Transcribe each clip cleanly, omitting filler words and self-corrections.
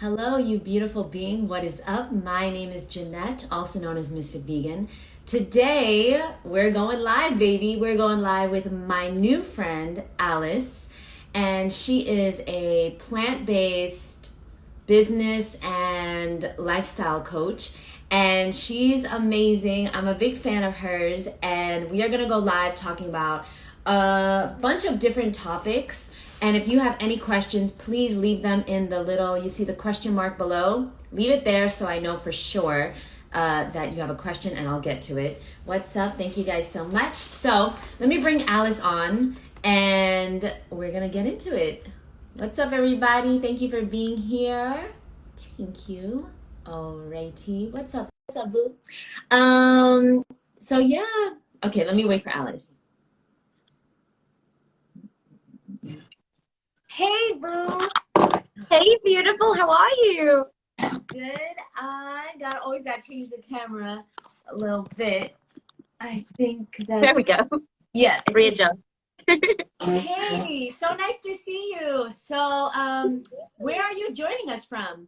Hello, you beautiful being. What is up? My name is Jeanette, also known as Ms.FitVegan. Today, we're going live, baby. We're going live with my new friend, Alice. And she is a plant-based business and lifestyle coach. And she's amazing. I'm a big fan of hers. And we are going to go live talking about a bunch of different topics. And if you have any questions, please leave them in the little, you see the question mark below? Leave it there so I know for sure that you have a question and I'll get to it. What's up? Thank you guys so much. So let me bring Alice on and we're going to get into it. What's up, everybody? Thank you for being here. Thank you. Alrighty. What's up? What's up, boo? So yeah. Okay, let me wait for Alice. Hey, boo. Hey, beautiful. How are you? Good. I always got to change the camera a little bit. I think that's... There we go. Yeah. Readjust. Hey, so nice to see you. So, where are you joining us from?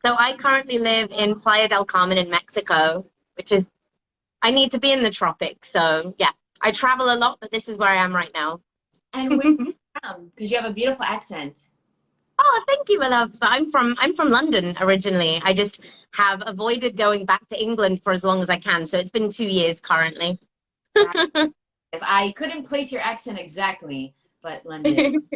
So I currently live in Playa del Carmen in Mexico, which is, I need to be in the tropics. So yeah, I travel a lot, but this is where I am right now. And where are you from? Because you have a beautiful accent. Oh, thank you, my love. So I'm from London originally. I just have avoided going back to England for as long as I can. So it's been 2 years currently. I couldn't place your accent exactly, but London.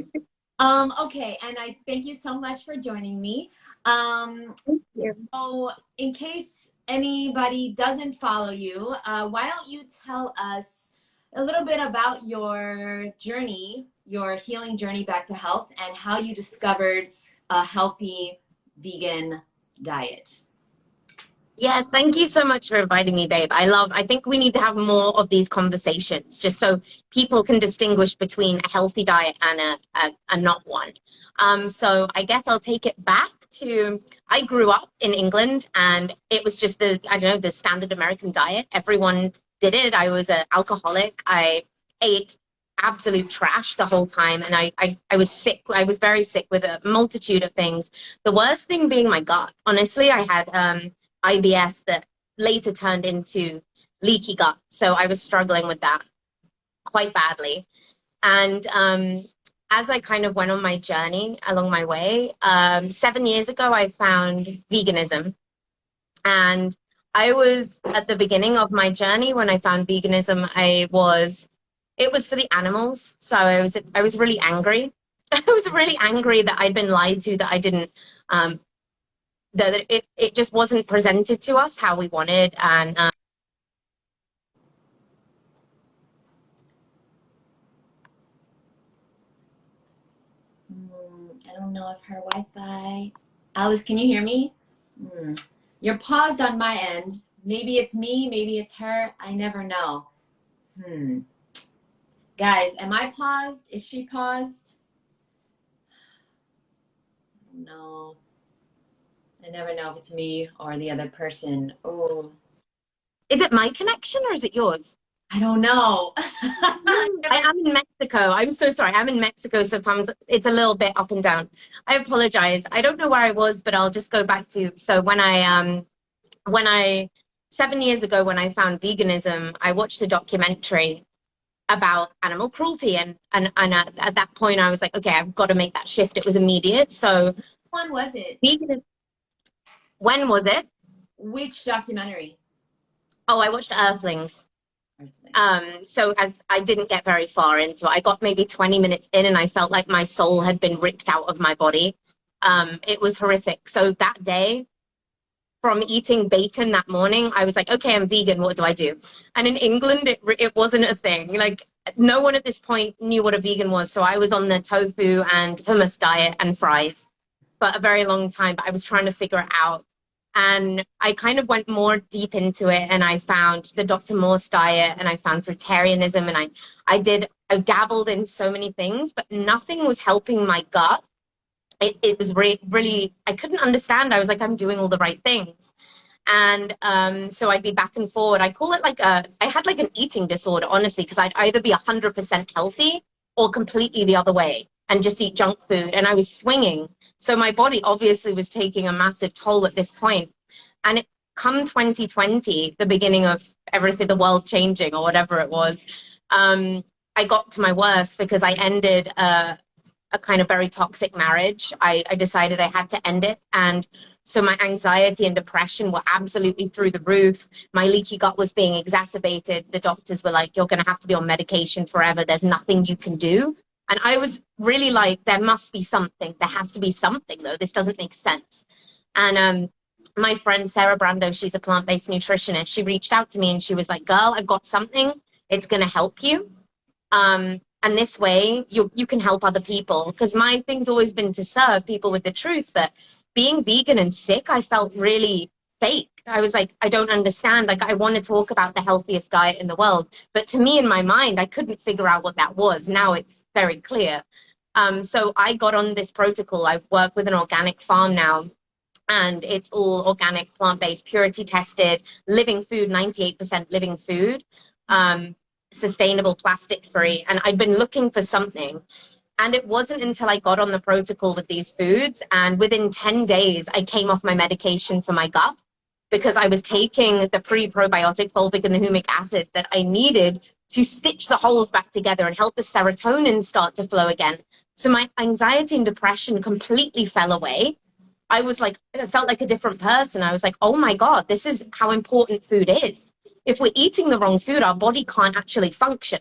Okay, and I thank you so much for joining me. Thank you. So in case anybody doesn't follow you, why don't you tell us a little bit about your journey, your healing journey back to health, and how you discovered a healthy vegan diet. Yeah, thank you so much for inviting me, babe. I think we need to have more of these conversations just so people can distinguish between a healthy diet and a not one. So I guess I'll take it back to, I grew up in England and it was just the standard American diet. Everyone did it. I was an alcoholic. I ate absolute trash the whole time. And I was sick. I was very sick with a multitude of things. The worst thing being my gut. Honestly, I had, IBS that later turned into leaky gut. So I was struggling with that quite badly. And as I kind of went on my journey along my way, 7 years ago, I found veganism. And I was at the beginning of my journey when I found veganism, it was for the animals. So I was really angry. I was really angry that I'd been lied to, that I didn't, that it just wasn't presented to us how we wanted. And I don't know if her Wi-Fi. Alice, can you hear me? You're paused on my end. Maybe it's me, maybe it's her. I never know. Guys, am I paused? Is she paused? No. I never know if it's me or the other person. Oh. Is it my connection or is it yours? I don't know. I'm in Mexico. I'm so sorry. I'm in Mexico. Sometimes it's a little bit up and down. I apologize. I don't know where I was, but I'll just go back to, so when I 7 years ago, when I found veganism, I watched a documentary about animal cruelty. And at that point I was like, okay, I've got to make that shift. It was immediate. So when was it? When was it? Which documentary? Oh, I watched Earthlings. So as I didn't get very far into it, I got maybe 20 minutes in and I felt like my soul had been ripped out of my body. It was horrific. So that day, from eating bacon that morning, I was like, okay, I'm vegan. What do I do? And in England, it wasn't a thing. Like no one at this point knew what a vegan was. So I was on the tofu and hummus diet and fries for a very long time, but I was trying to figure it out. And I kind of went more deep into it and I found the Dr. Morse diet and I found Fruitarianism and I dabbled in so many things, but nothing was helping my gut. It was really, I couldn't understand. I was like, I'm doing all the right things. And so I'd be back and forward. I call it like I had like an eating disorder, honestly, because I'd either be 100% healthy or completely the other way and just eat junk food. And I was swinging. So my body obviously was taking a massive toll at this point. And it come 2020, the beginning of everything, the world changing or whatever it was, I got to my worst because I ended a kind of very toxic marriage. I decided I had to end it. And so my anxiety and depression were absolutely through the roof. My leaky gut was being exacerbated. The doctors were like, you're going to have to be on medication forever. There's nothing you can do. And I was really like, there must be something. There has to be something, though. This doesn't make sense. And my friend Sarah Brando, she's a plant-based nutritionist. She reached out to me and she was like, girl, I've got something. It's going to help you. And this way you can help other people, because my thing's always been to serve people with the truth. But being vegan and sick, I felt really fake. I was like, I don't understand. Like, I want to talk about the healthiest diet in the world. But to me, in my mind, I couldn't figure out what that was. Now it's very clear. So I got on this protocol. I've worked with an organic farm now, and it's all organic, plant-based, purity tested, living food, 98% living food. Sustainable, plastic free. And I'd been looking for something, and it wasn't until I got on the protocol with these foods, and within 10 days I came off my medication for my gut, because I was taking the pre-probiotic fulvic and the humic acid that I needed to stitch the holes back together and help the serotonin start to flow again. So my anxiety and depression completely fell away. I was like, I felt like a different person. I was like, oh my God, this is how important food is. If we're eating the wrong food, our body can't actually function.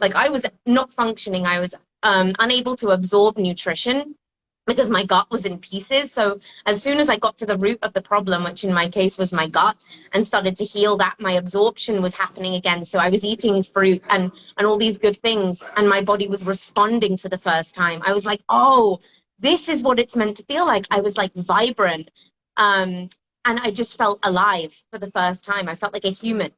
Like, I was not functioning. I was unable to absorb nutrition because my gut was in pieces. So as soon as I got to the root of the problem, which in my case was my gut, and started to heal that, my absorption was happening again. So I was eating fruit and all these good things, and my body was responding for the first time. I was like, oh, this is what it's meant to feel like. I was like vibrant. And I just felt alive for the first time. I felt like a human.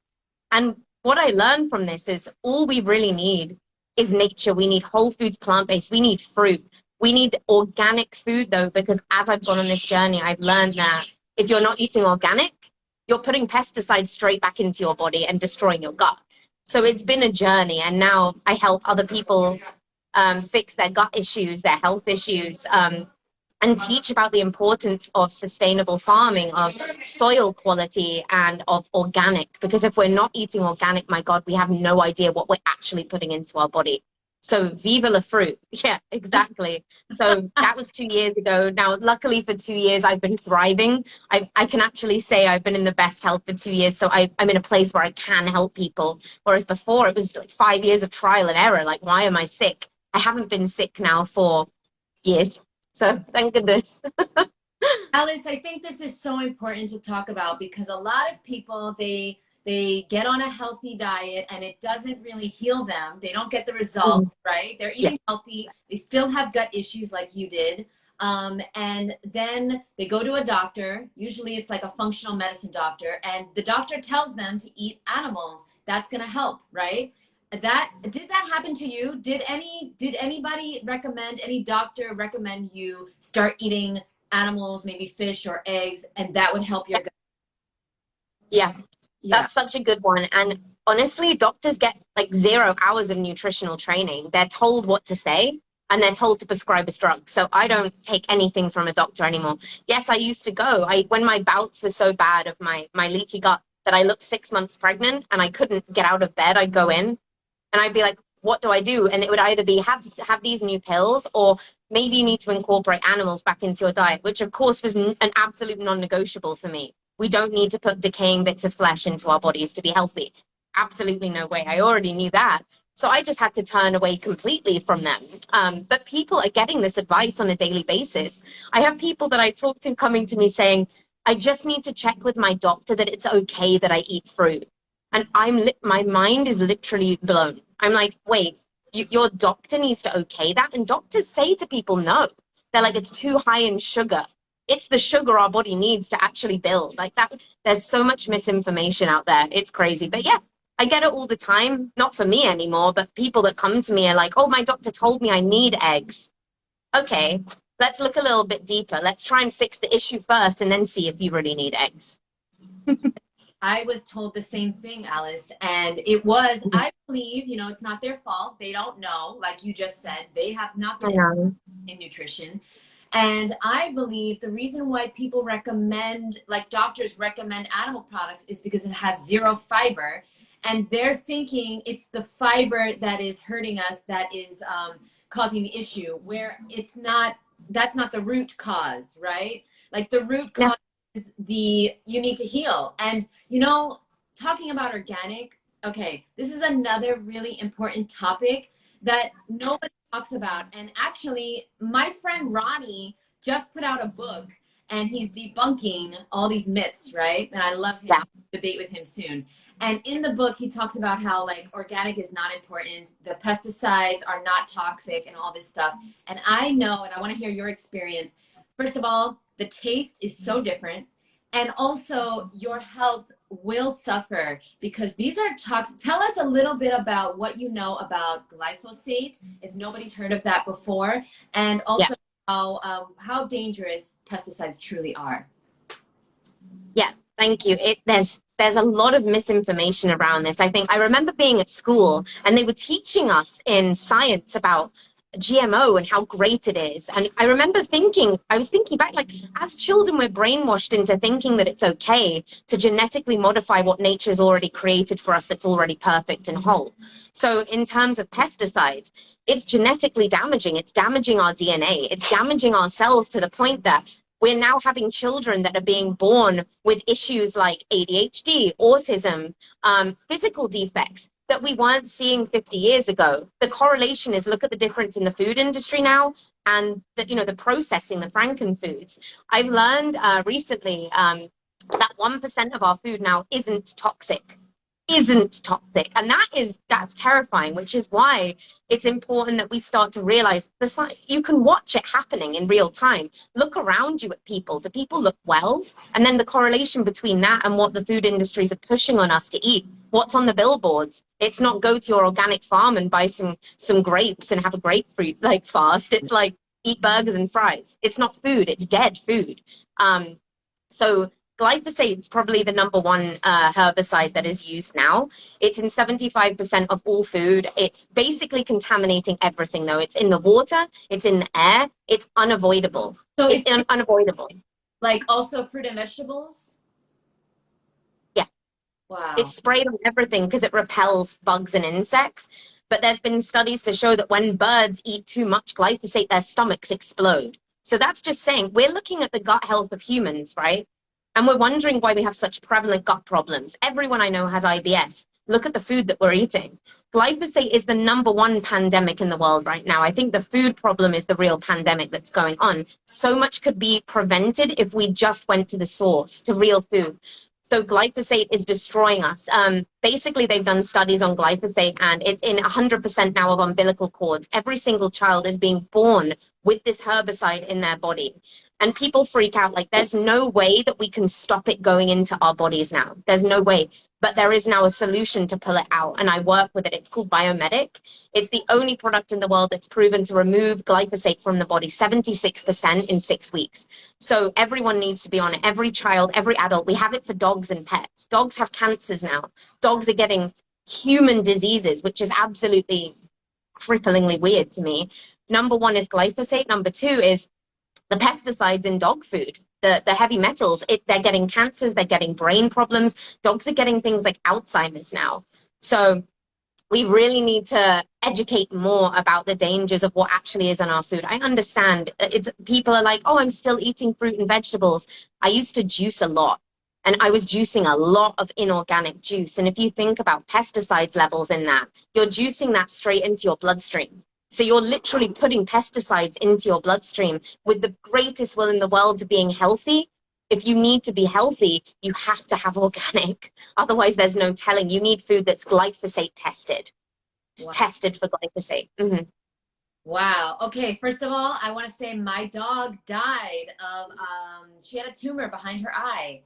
And what I learned from this is all we really need is nature. We need whole foods, plant-based. We need fruit. We need organic food, though, because as I've gone on this journey, I've learned that if you're not eating organic, you're putting pesticides straight back into your body and destroying your gut. So it's been a journey, and now I help other people fix their gut issues, their health issues, and teach about the importance of sustainable farming, of soil quality, and of organic. Because if we're not eating organic, my God, we have no idea what we're actually putting into our body. So viva la fruit. Yeah, exactly. So that was 2 years ago. Now, luckily for 2 years, I've been thriving. I can actually say I've been in the best health for 2 years. So I'm in a place where I can help people. Whereas before, it was like 5 years of trial and error. Like, why am I sick? I haven't been sick now for years. So thank goodness. Alice, I think this is so important to talk about, because a lot of people, they get on a healthy diet and it doesn't really heal them. They don't get the results, right? They're eating healthy. They still have gut issues like you did. And then they go to a doctor. Usually it's like a functional medicine doctor, and the doctor tells them to eat animals. That's going to help, right? Did that happen to you? Did anybody recommend, any doctor recommend you start eating animals, maybe fish or eggs, and that would help your gut? Yeah, that's such a good one. And honestly, doctors get like 0 hours of nutritional training. They're told what to say, and they're told to prescribe a drug. So I don't take anything from a doctor anymore. Yes, I used to go. When my bouts were so bad of my leaky gut that I looked 6 months pregnant and I couldn't get out of bed, I'd go in and I'd be like, what do I do? And it would either be have these new pills, or maybe you need to incorporate animals back into your diet, which of course was an absolute non-negotiable for me. We don't need to put decaying bits of flesh into our bodies to be healthy. Absolutely no way. I already knew that. So I just had to turn away completely from them. But people are getting this advice on a daily basis. I have people that I talk to coming to me saying, I just need to check with my doctor that it's okay that I eat fruit. And my mind is literally blown. I'm like, wait, your doctor needs to okay that? And doctors say to people, no. They're like, it's too high in sugar. It's the sugar our body needs to actually build. Like that, there's so much misinformation out there. It's crazy. But yeah, I get it all the time. Not for me anymore, but people that come to me are like, oh, my doctor told me I need eggs. Okay, let's look a little bit deeper. Let's try and fix the issue first and then see if you really need eggs. I was told the same thing, Alice, and it was, I believe, it's not their fault. They don't know, like you just said, they have not been in nutrition. And I believe the reason why people recommend, like doctors recommend animal products, is because it has zero fiber. And they're thinking it's the fiber that is hurting us, that is causing the issue, where it's not, that's not the root cause, right? Like the root Yeah. cause is you need to heal. And, talking about organic, okay, this is another really important topic that nobody talks about. And actually, my friend Ronnie just put out a book and he's debunking all these myths, right? And I love him. Yeah. Debate with him soon. And in the book, he talks about how like organic is not important, the pesticides are not toxic, and all this stuff. And I know, and I want to hear your experience. First of all, the taste is so different. And also, your health will suffer because these are toxic. Tell us a little bit about what you know about glyphosate, if nobody's heard of that before, and Yeah. also how dangerous pesticides truly are. Yeah, thank you. There's a lot of misinformation around this. I think I remember being at school and they were teaching us in science about GMO and how great it is. And I remember I was thinking back, like as children, we're brainwashed into thinking that it's okay to genetically modify what nature has already created for us that's already perfect and whole. So in terms of pesticides, it's genetically damaging. It's damaging our DNA. It's damaging our cells to the point that we're now having children that are being born with issues like ADHD, autism, physical defects that we weren't seeing 50 years ago. The correlation is, look at the difference in the food industry now and the processing, the frankenfoods. I've learned recently that 1% of our food now isn't toxic. And that's terrifying, which is why it's important that we start to realize you can watch it happening in real time. Look around you at people. Do people look well? And then the correlation between that and what the food industries are pushing on us to eat. What's on the billboards? It's not go to your organic farm and buy some grapes and have a grapefruit like fast. It's like eat burgers and fries. It's not food, it's dead food. So glyphosate is probably the number one herbicide that is used now. It's in 75% of all food. It's basically contaminating everything, though. It's in the water, it's in the air, it's unavoidable. So it's unavoidable. Like also fruit and vegetables? Yeah. Wow. It's sprayed on everything because it repels bugs and insects. But there's been studies to show that when birds eat too much glyphosate, their stomachs explode. So that's just saying we're looking at the gut health of humans, right? And we're wondering why we have such prevalent gut problems. Everyone I know has IBS. Look at the food that we're eating. Glyphosate is the number one pandemic in the world right now. I think the food problem is the real pandemic that's going on. So much could be prevented if we just went to the source, to real food. So glyphosate is destroying us. Basically, they've done studies on glyphosate, and it's in 100% now of umbilical cords. Every single child is being born with this herbicide in their body. And people freak out, like there's no way that we can stop it going into our bodies now. There's no way. But there is now a solution to pull it out, and I work with it. It's called Biomedic. It's the only product in the world that's proven to remove glyphosate from the body, 76% in 6 weeks. So everyone needs to be on it. Every child, every adult. We have it for dogs and pets. Dogs have cancers now. Dogs are getting human diseases, which is absolutely cripplingly weird to me. Number one is glyphosate. Number two is the pesticides in dog food, the heavy metals. They're getting cancers, they're getting brain problems. Dogs are getting things like Alzheimer's now. So we really need to educate more about the dangers of what actually is in our food. I understand people are like, oh, I'm still eating fruit and vegetables. I used to juice a lot, and I was juicing a lot of inorganic juice. And if you think about pesticides levels in that, you're juicing that straight into your bloodstream. So you're literally putting pesticides into your bloodstream with the greatest will in the world to being healthy. If you need to be healthy, you have to have organic. Otherwise, there's no telling. You need food that's glyphosate tested. It's tested for glyphosate. Mm-hmm. Wow. Okay. First of all, I want to say my dog died of, she had a tumor behind her eye.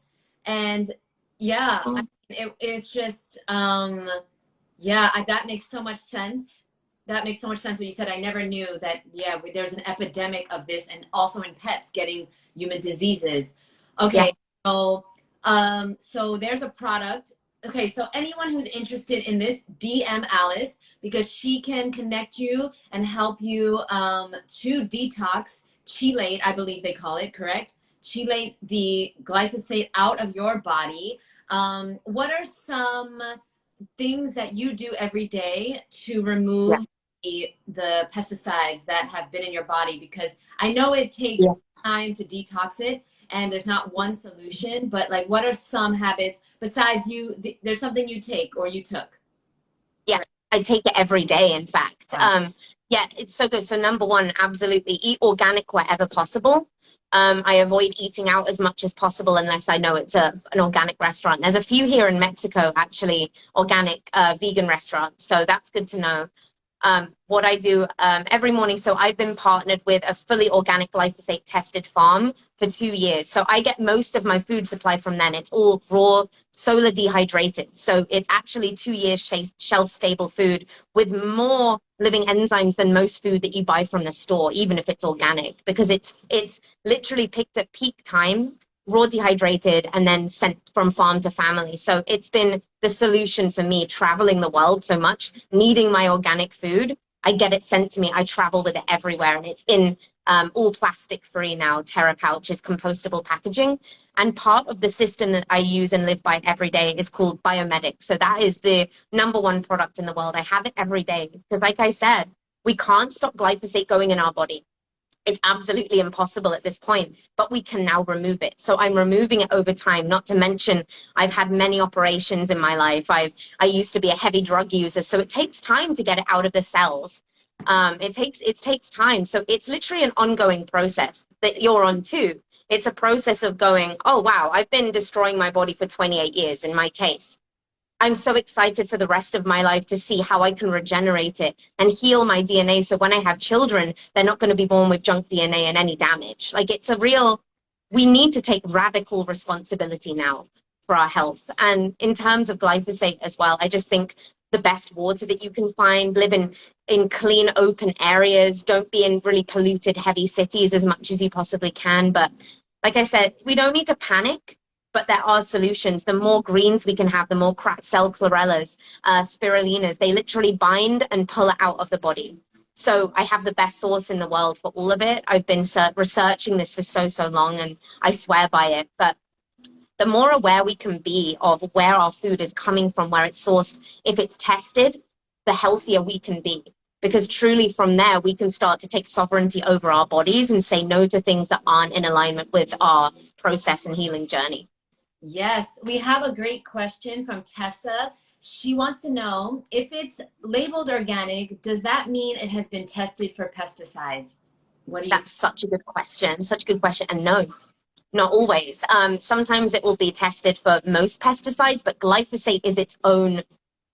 And yeah, it's just, that makes so much sense. That makes so much sense when you said I never knew that, yeah, there's an epidemic of this, and also in pets getting human diseases. Okay, yeah. So there's a product. Okay, so anyone who's interested in this, DM Alice, because she can connect you and help you to detox chelate, I believe they call it, correct? Chelate the glyphosate out of your body. What are some things that you do every day to Yeah. remove the pesticides that have been in your body? Because I know it Yeah. takes time to detox it and there's not one solution, but like what are some habits besides there's something you take or you took? Yeah, I take it every day, in fact. Wow. Yeah, it's so good. So number one, absolutely eat organic wherever possible. I avoid eating out as much as possible unless I know it's an organic restaurant. There's a few here in Mexico, actually, organic vegan restaurants. So that's good to know. What I do every morning. So I've been partnered with a fully organic glyphosate tested farm for 2 years. So I get most of my food supply from them. It's all raw, solar dehydrated. So it's actually 2 years shelf stable food with more living enzymes than most food that you buy from the store, even if it's organic, because it's literally picked at peak time, raw dehydrated, and then sent from farm to family. So it's been the solution for me traveling the world so much, needing my organic food. I get it sent to me. I travel with it everywhere, and it's in all plastic free now, Terra pouches, compostable packaging. And part of the system that I use and live by every day is called Biomedic. So that is the number one product in the world. I have it every day because, like I said, we can't stop glyphosate going in our body. It's absolutely impossible at this point, but we can now remove it. So I'm removing it over time, not to mention I've had many operations in my life. I used to be a heavy drug user, so it takes time to get it out of the cells. It takes time. So it's literally an ongoing process that you're on too. It's a process of going, oh wow, I've been destroying my body for 28 years in my case. I'm so excited for the rest of my life to see how I can regenerate it and heal my DNA. So when I have children, they're not going to be born with junk DNA and any damage. Like it's a real, we need to take radical responsibility now for our health. And in terms of glyphosate as well, I just think the best water that you can find, live in clean, open areas, don't be in really polluted, heavy cities as much as you possibly can. But like I said, we don't need to panic, but there are solutions. The more greens we can have, the more cracked cell chlorellas, spirulinas, they literally bind and pull it out of the body. So I have the best source in the world for all of it. I've been researching this for so long, and I swear by it. But the more aware we can be of where our food is coming from, where it's sourced, if it's tested, the healthier we can be. Because truly from there, we can start to take sovereignty over our bodies and say no to things that aren't in alignment with our process and healing journey. Yes, we have a great question from Tessa. She wants to know if it's labeled organic, does that mean it has been tested for pesticides? What do you think? That's such a good question. Such a good question. And no, not always. Sometimes it will be tested for most pesticides, but glyphosate is its own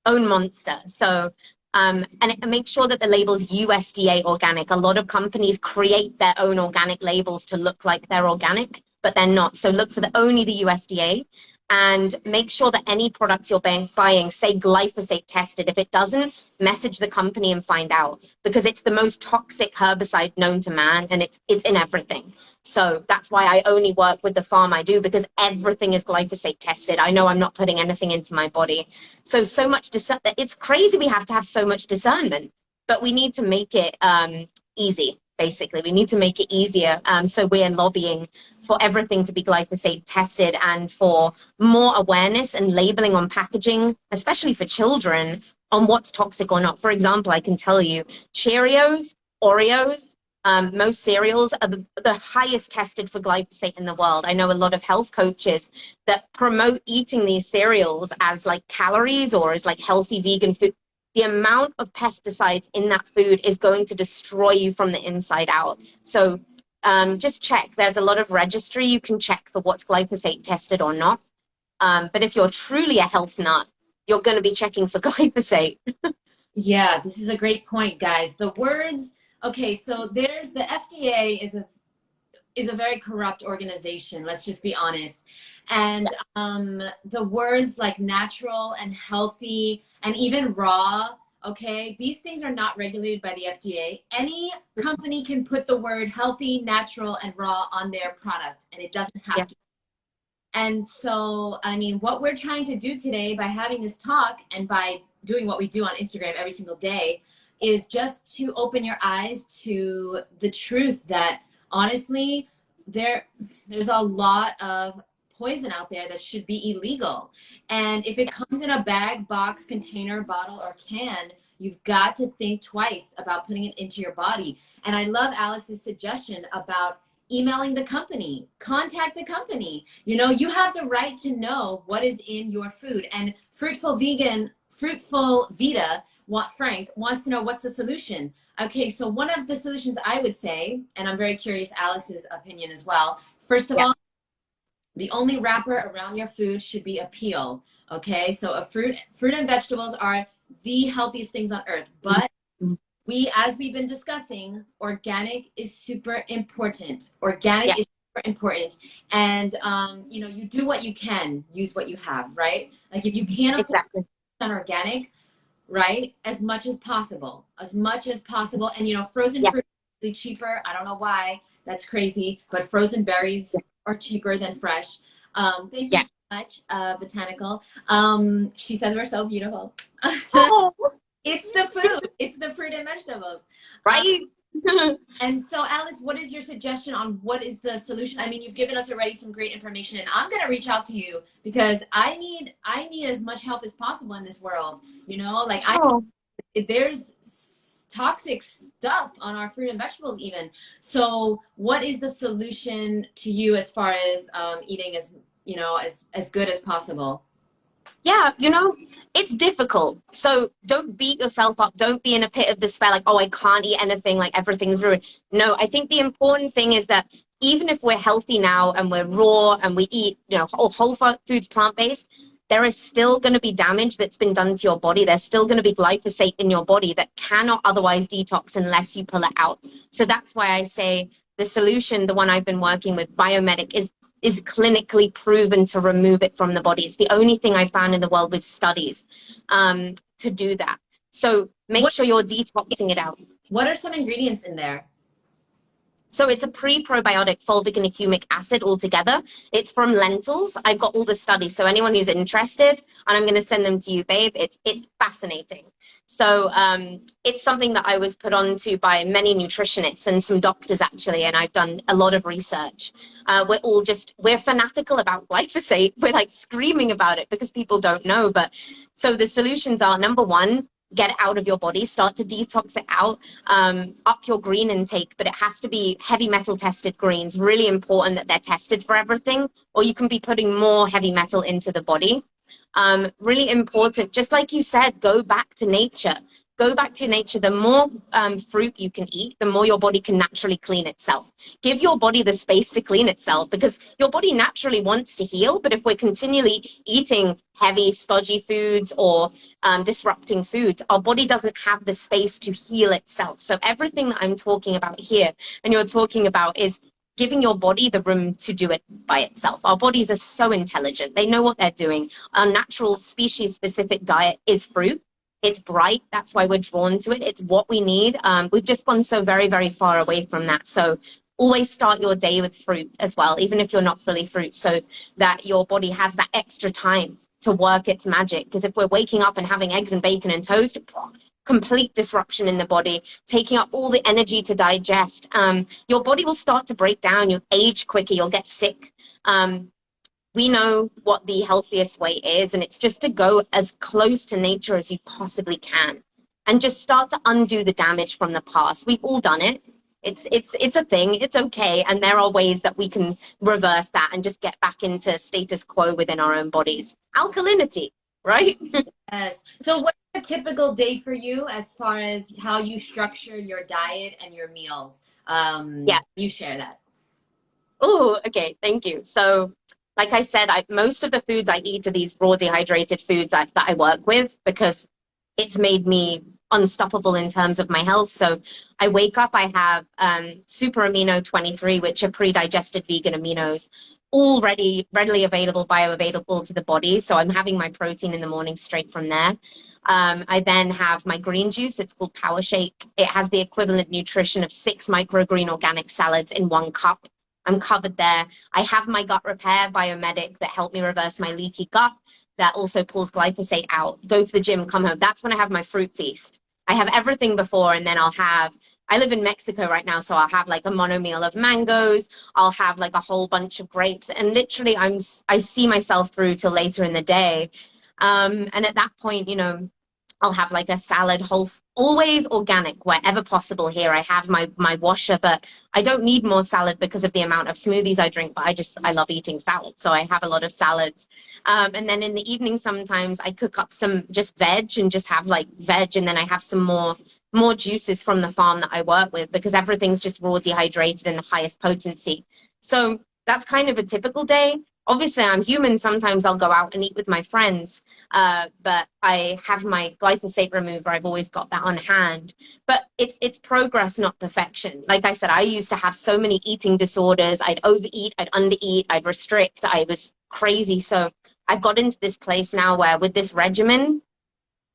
monster. So, and make sure that the label's USDA organic. A lot of companies create their own organic labels to look like they're organic, but they're not. So look for only the USDA, and make sure that any products you're buying say glyphosate tested. If it doesn't, message the company and find out, because it's the most toxic herbicide known to man, and it's in everything. So that's why I only work with the farm I do, because everything is glyphosate tested. I know I'm not putting anything into my body. So much it's crazy we have to have so much discernment, but we need to make it easy. Basically, we need to make it easier. So we're lobbying for everything to be glyphosate tested, and for more awareness and labeling on packaging, especially for children, on what's toxic or not. For example, I can tell you Cheerios, Oreos, most cereals are the highest tested for glyphosate in the world. I know a lot of health coaches that promote eating these cereals as like calories or as like healthy vegan food. The amount of pesticides in that food is going to destroy you from the inside out. So just check. There's a lot of registry you can check for what's glyphosate tested or not. But if you're truly a health nut, you're going to be checking for glyphosate. Yeah, this is a great point, guys. The words, okay, so there's the FDA is a very corrupt organization, let's just be honest. And the words like natural and healthy and even raw, okay, these things are not regulated by the FDA. Any company can put the word healthy, natural, and raw on their product, and it doesn't have to. And so, I mean, what we're trying to do today by having this talk and by doing what we do on Instagram every single day is just to open your eyes to the truth that honestly, there's a lot of poison out there that should be illegal. And if it comes in a bag, box, container, bottle, or can, you've got to think twice about putting it into your body. And I love Alice's suggestion about emailing the company. Contact the company. You know, you have the right to know what is in your food. And Fruitful Vita, Frank wants to know, what's the solution? Okay, so one of the solutions I would say, and I'm very curious Alice's opinion as well. First of all, the only wrapper around your food should be a peel. Okay, so fruit and vegetables are the healthiest things on earth. But as we've been discussing, organic is super important. Organic is super important. And you know, you do what you can, use what you have, right? Like if you can't afford organic, right, as much as possible. And you know, frozen fruit is cheaper. I don't know why, that's crazy, but frozen berries are cheaper than fresh. Thank you so much, Botanical. She said we're so beautiful. It's the food. It's the fruit and vegetables. Right. And so, Alice, what is your suggestion on what is the solution? I mean, you've given us already some great information, and I'm going to reach out to you because I need as much help as possible in this world. You know, like there's toxic stuff on our fruit and vegetables even. So what is the solution to you as far as eating as, you know, as good as possible? Yeah, you know, it's difficult. So don't beat yourself up. Don't be in a pit of despair like, oh, I can't eat anything, like everything's ruined. No, I think the important thing is that even if we're healthy now and we're raw and we eat, you know, whole foods, plant-based, there is still going to be damage that's been done to your body. There's still going to be glyphosate in your body that cannot otherwise detox unless you pull it out. So that's why I say the solution, the one I've been working with, Biomedic, is clinically proven to remove it from the body. It's the only thing I found in the world with studies to do that. So make sure you're detoxing it out. What are some ingredients in there? So it's a pre-probiotic fulvic and humic acid altogether. It's from lentils. I've got all the studies. So anyone who's interested, and I'm going to send them to you, babe, it's fascinating. So it's something that I was put on to by many nutritionists and some doctors, actually, and I've done a lot of research. We're fanatical about glyphosate. We're like screaming about it because people don't know. But so the solutions are, number one, get it out of your body, start to detox it out, up your green intake, but it has to be heavy metal tested greens. Really important that they're tested for everything, or you can be putting more heavy metal into the body. Really important, just like you said, go back to nature. Go back to nature. The more fruit you can eat, the more your body can naturally clean itself. Give your body the space to clean itself, because your body naturally wants to heal. But if we're continually eating heavy, stodgy foods or disrupting foods, our body doesn't have the space to heal itself. So everything that I'm talking about here and you're talking about is giving your body the room to do it by itself. Our bodies are so intelligent. They know what they're doing. Our natural species-specific diet is fruit. It's bright. That's why we're drawn to it. It's what we need. We've just gone so very, very far away from that. So always start your day with fruit as well, even if you're not fully fruit, so that your body has that extra time to work its magic. Because if we're waking up and having eggs and bacon and toast, complete disruption in the body, taking up all the energy to digest. Your body will start to break down. You'll age quicker. You'll get sick. We know what the healthiest way is, and it's just to go as close to nature as you possibly can and just start to undo the damage from the past. We've all done it. It's a thing. It's okay. And there are ways that we can reverse that and just get back into status quo within our own bodies. Alkalinity, right? Yes. So what's a typical day for you as far as how you structure your diet and your meals? You share that. Oh, okay. Thank you. So like I said, most of the foods I eat are these raw dehydrated foods that I work with, because it's made me unstoppable in terms of my health. So I wake up, I have super amino 23, which are pre-digested vegan aminos, all readily available, bioavailable to the body. So I'm having my protein in the morning straight from there. I then have my green juice. It's called Power Shake. It has the equivalent nutrition of 6 microgreen organic salads in 1 cup. I'm covered there. I have my gut repair Biomedic that helped me reverse my leaky gut, that also pulls glyphosate out. Go to the gym, come home. That's when I have my fruit feast. I have everything before, and then I'll have I live in Mexico right now, so I'll have like a mono meal of mangoes. I'll have like a whole bunch of grapes, and literally I see myself through till later in the day. And at that point, you know, I'll have like a salad, always organic wherever possible here. I have my washer, but I don't need more salad because of the amount of smoothies I drink, but I love eating salad. So I have a lot of salads. And then in the evening, sometimes I cook up some just veg and just have like veg. And then I have some more juices from the farm that I work with, because everything's just raw dehydrated and the highest potency. So that's kind of a typical day. Obviously, I'm human. Sometimes I'll go out and eat with my friends, but I have my glyphosate remover. I've always got that on hand. But it's progress, not perfection. Like I said, I used to have so many eating disorders. I'd overeat, I'd undereat, I'd restrict. I was crazy. So I've got into this place now where with this regimen,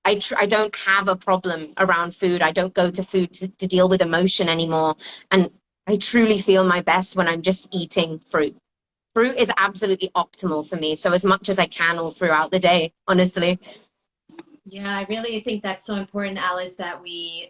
I don't have a problem around food. I don't go to food to deal with emotion anymore. And I truly feel my best when I'm just eating fruit. Fruit is absolutely optimal for me. So as much as I can all throughout the day, honestly. Yeah, I really think that's so important, Alice, that we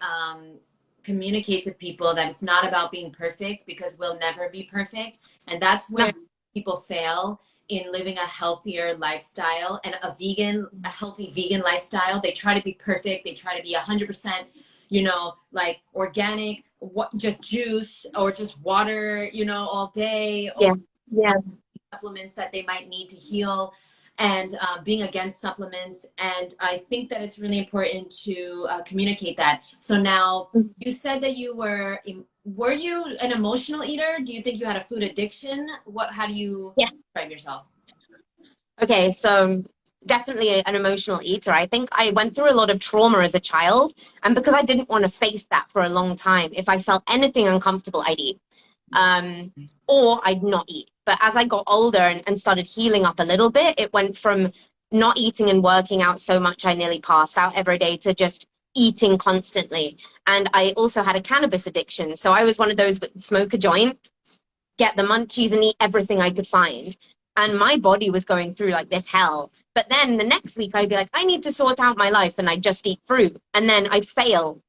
communicate to people that it's not about being perfect, because we'll never be perfect. And that's where No. people fail in living a healthier lifestyle and a healthy vegan lifestyle. They try to be perfect. They try to be 100%, you know, like organic, just juice or just water, you know, all day. Yeah. Or Yeah. supplements that they might need to heal, and being against supplements. And I think that it's really important to communicate that. So now, you said that were you an emotional eater? Do you think you had a food addiction? How do you Yeah. describe yourself? Okay, so definitely an emotional eater. I think I went through a lot of trauma as a child, and because I didn't want to face that for a long time, if I felt anything uncomfortable, I'd eat. Or I'd not eat. But as I got older and started healing up a little bit, it went from not eating and working out so much I nearly passed out every day to just eating constantly. And I also had a cannabis addiction. So I was one of those that would smoke a joint, get the munchies, and eat everything I could find. And my body was going through like this hell. But then the next week I'd be like, I need to sort out my life, and I'd just eat fruit. And then I'd fail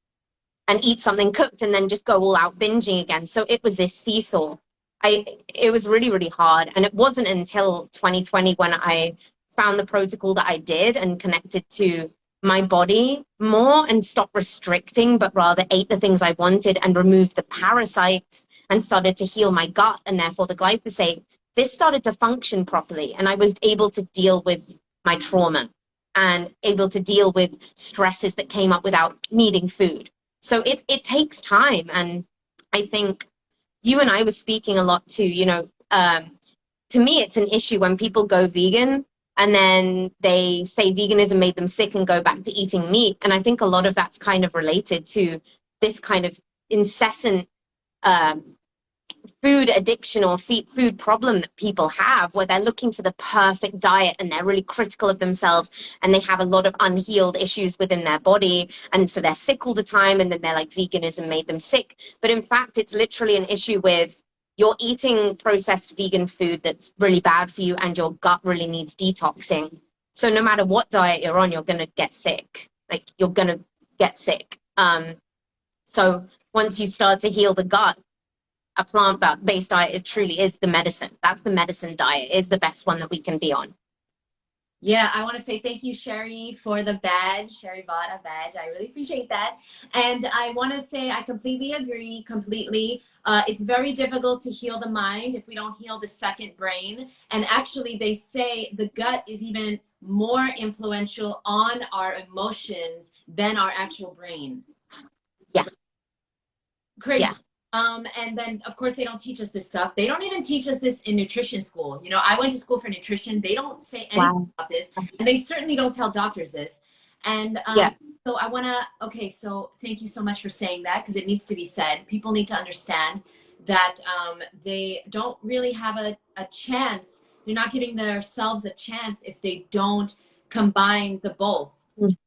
and eat something cooked and then just go all out binging again. So it was this seesaw. It was really, really hard. And it wasn't until 2020 when I found the protocol that I did and connected to my body more and stopped restricting, but rather ate the things I wanted and removed the parasites and started to heal my gut and therefore the glyphosate. This started to function properly, and I was able to deal with my trauma and able to deal with stresses that came up without needing food. So it takes time. And I think you and I were speaking a lot too, you know, to me, it's an issue when people go vegan and then they say veganism made them sick and go back to eating meat. And I think a lot of that's kind of related to this kind of incessant food addiction or food problem that people have, where they're looking for the perfect diet and they're really critical of themselves, and they have a lot of unhealed issues within their body, and so they're sick all the time, and then they're like, veganism made them sick. But in fact, it's literally an issue with you're eating processed vegan food that's really bad for you, and your gut really needs detoxing. So no matter what diet you're on, you're going to get sick. Like, you're going to get sick. So once you start to heal the gut, a plant-based diet truly is the medicine. That's the medicine diet, is the best one that we can be on. Yeah, I want to say thank you, Sherry, for the badge. Sherry bought a badge. I really appreciate that. And I want to say I completely agree, completely. It's very difficult to heal the mind if we don't heal the second brain. And actually, they say the gut is even more influential on our emotions than our actual brain. Yeah. Crazy. Yeah. And then, of course, they don't teach us this stuff. They don't even teach us this in nutrition school. You know, I went to school for nutrition. They don't say anything about this. And they certainly don't tell doctors this. And so I want to, okay, so thank you so much for saying that, because it needs to be said. People need to understand that they don't really have a chance. They're not giving themselves a chance if they don't combine the both.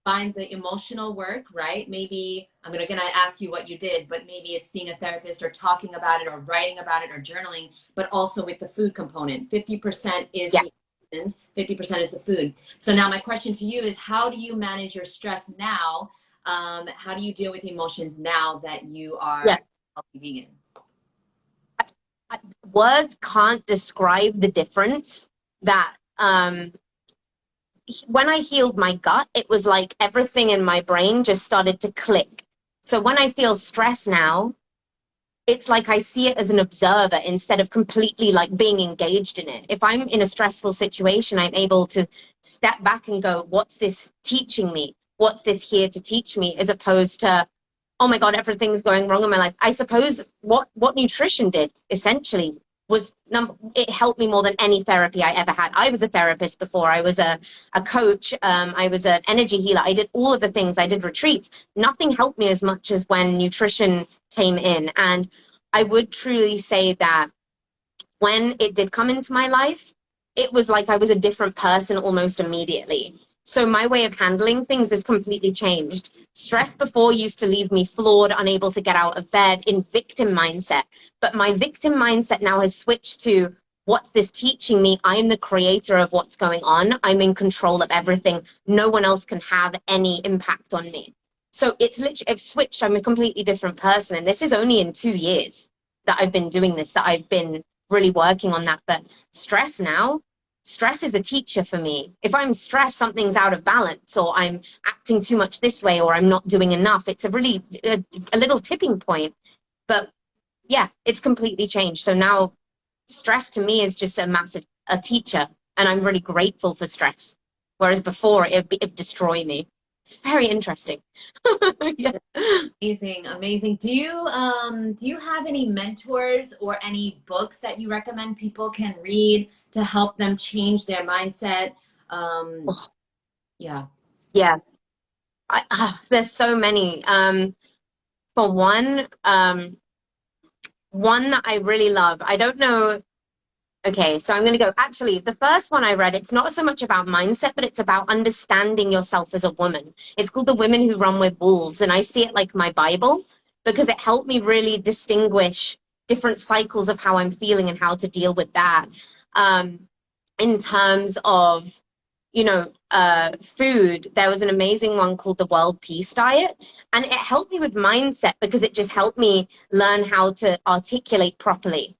Find the emotional work, right? Maybe I'm gonna ask you what you did, but maybe it's seeing a therapist or talking about it or writing about it or journaling, but also with the food component. 50% is the emotions, 50% is the food. So now my question to you is, how do you manage your stress now How do you deal with emotions now that you are Yeah. healthy vegan? Words can't describe the difference that when I healed my gut, it was like everything in my brain just started to click. So when I feel stress now, it's like I see it as an observer instead of completely like being engaged in it. If I'm in a stressful situation, I'm able to step back and go, what's this teaching me? What's this here to teach me? As opposed to, oh my God, everything's going wrong in my life. I suppose what nutrition did essentially was it helped me more than any therapy I ever had. I was a therapist before. I was a coach. I was an energy healer. I did all of the things. I did retreats. Nothing helped me as much as when nutrition came in. And I would truly say that when it did come into my life, it was like I was a different person almost immediately. So my way of handling things has completely changed. Stress before used to leave me floored, unable to get out of bed, in victim mindset. But my victim mindset now has switched to, what's this teaching me? I'm the creator of what's going on. I'm in control of everything. No one else can have any impact on me. So it's literally, I've switched. I'm a completely different person. And this is only in 2 years that I've been doing this, that I've been really working on that. But stress now, stress is a teacher for me. If I'm stressed, something's out of balance, or I'm acting too much this way, or I'm not doing enough. It's a really a little tipping point. But yeah, it's completely changed. So now stress to me is just a teacher, and I'm really grateful for stress. Whereas before it'd destroy me. Very interesting. Yeah. Amazing, amazing. Do you have any mentors or any books that you recommend people can read to help them change their mindset? Yeah. Yeah. There's so many. For one that I really love. I don't know. Okay, so I'm going to go. Actually, the first one I read, it's not so much about mindset, but it's about understanding yourself as a woman. It's called The Women Who Run with Wolves. And I see it like my Bible because it helped me really distinguish different cycles of how I'm feeling and how to deal with that. In terms of, food, there was an amazing one called the World Peace Diet. And it helped me with mindset because it just helped me learn how to articulate properly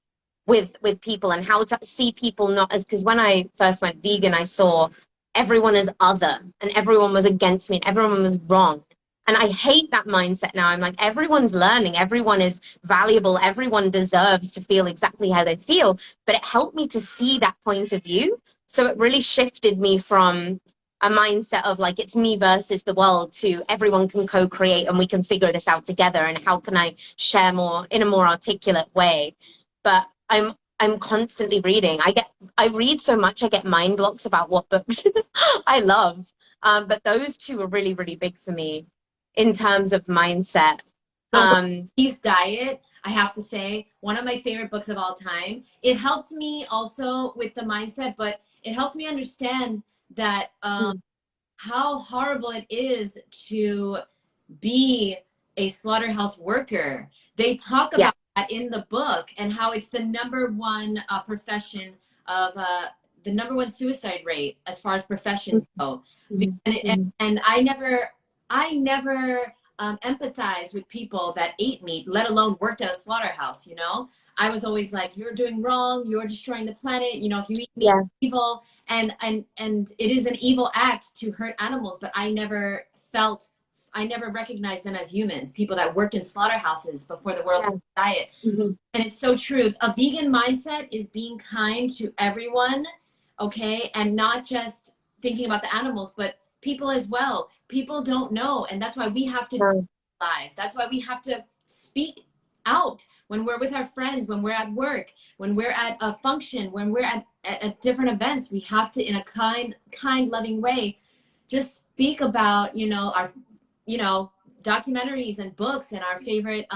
with people and how to see people not as, because when I first went vegan, I saw everyone as other and everyone was against me and everyone was wrong. And I hate that mindset now. I'm like, everyone's learning, everyone is valuable, everyone deserves to feel exactly how they feel. But it helped me to see that point of view. So it really shifted me from a mindset of like, it's me versus the world, to everyone can co-create and we can figure this out together. And how can I share more in a more articulate way? But I'm constantly reading. I read so much, I get mind blocks about what books I love. But those two are really, really big for me in terms of mindset. Peace Diet, I have to say, one of my favorite books of all time. It helped me also with the mindset, but it helped me understand that how horrible it is to be a slaughterhouse worker. They talk about that in the book, and how it's the number one profession of the number one suicide rate as far as professions go. And I never empathize with people that ate meat, let alone worked at a slaughterhouse. I was always like, you're doing wrong, you're destroying the planet, if you eat meat, evil, and it is an evil act to hurt animals. But I never recognized them as humans, people that worked in slaughterhouses before the world diet. And it's so true. A vegan mindset is being kind to everyone, okay? And not just thinking about the animals, but people as well. People don't know, and that's why we have to lives. That's why we have to speak out when we're with our friends, when we're at work, when we're at a function, when we're at different events. We have to, in a kind, loving way, just speak about, our, documentaries and books and our favorite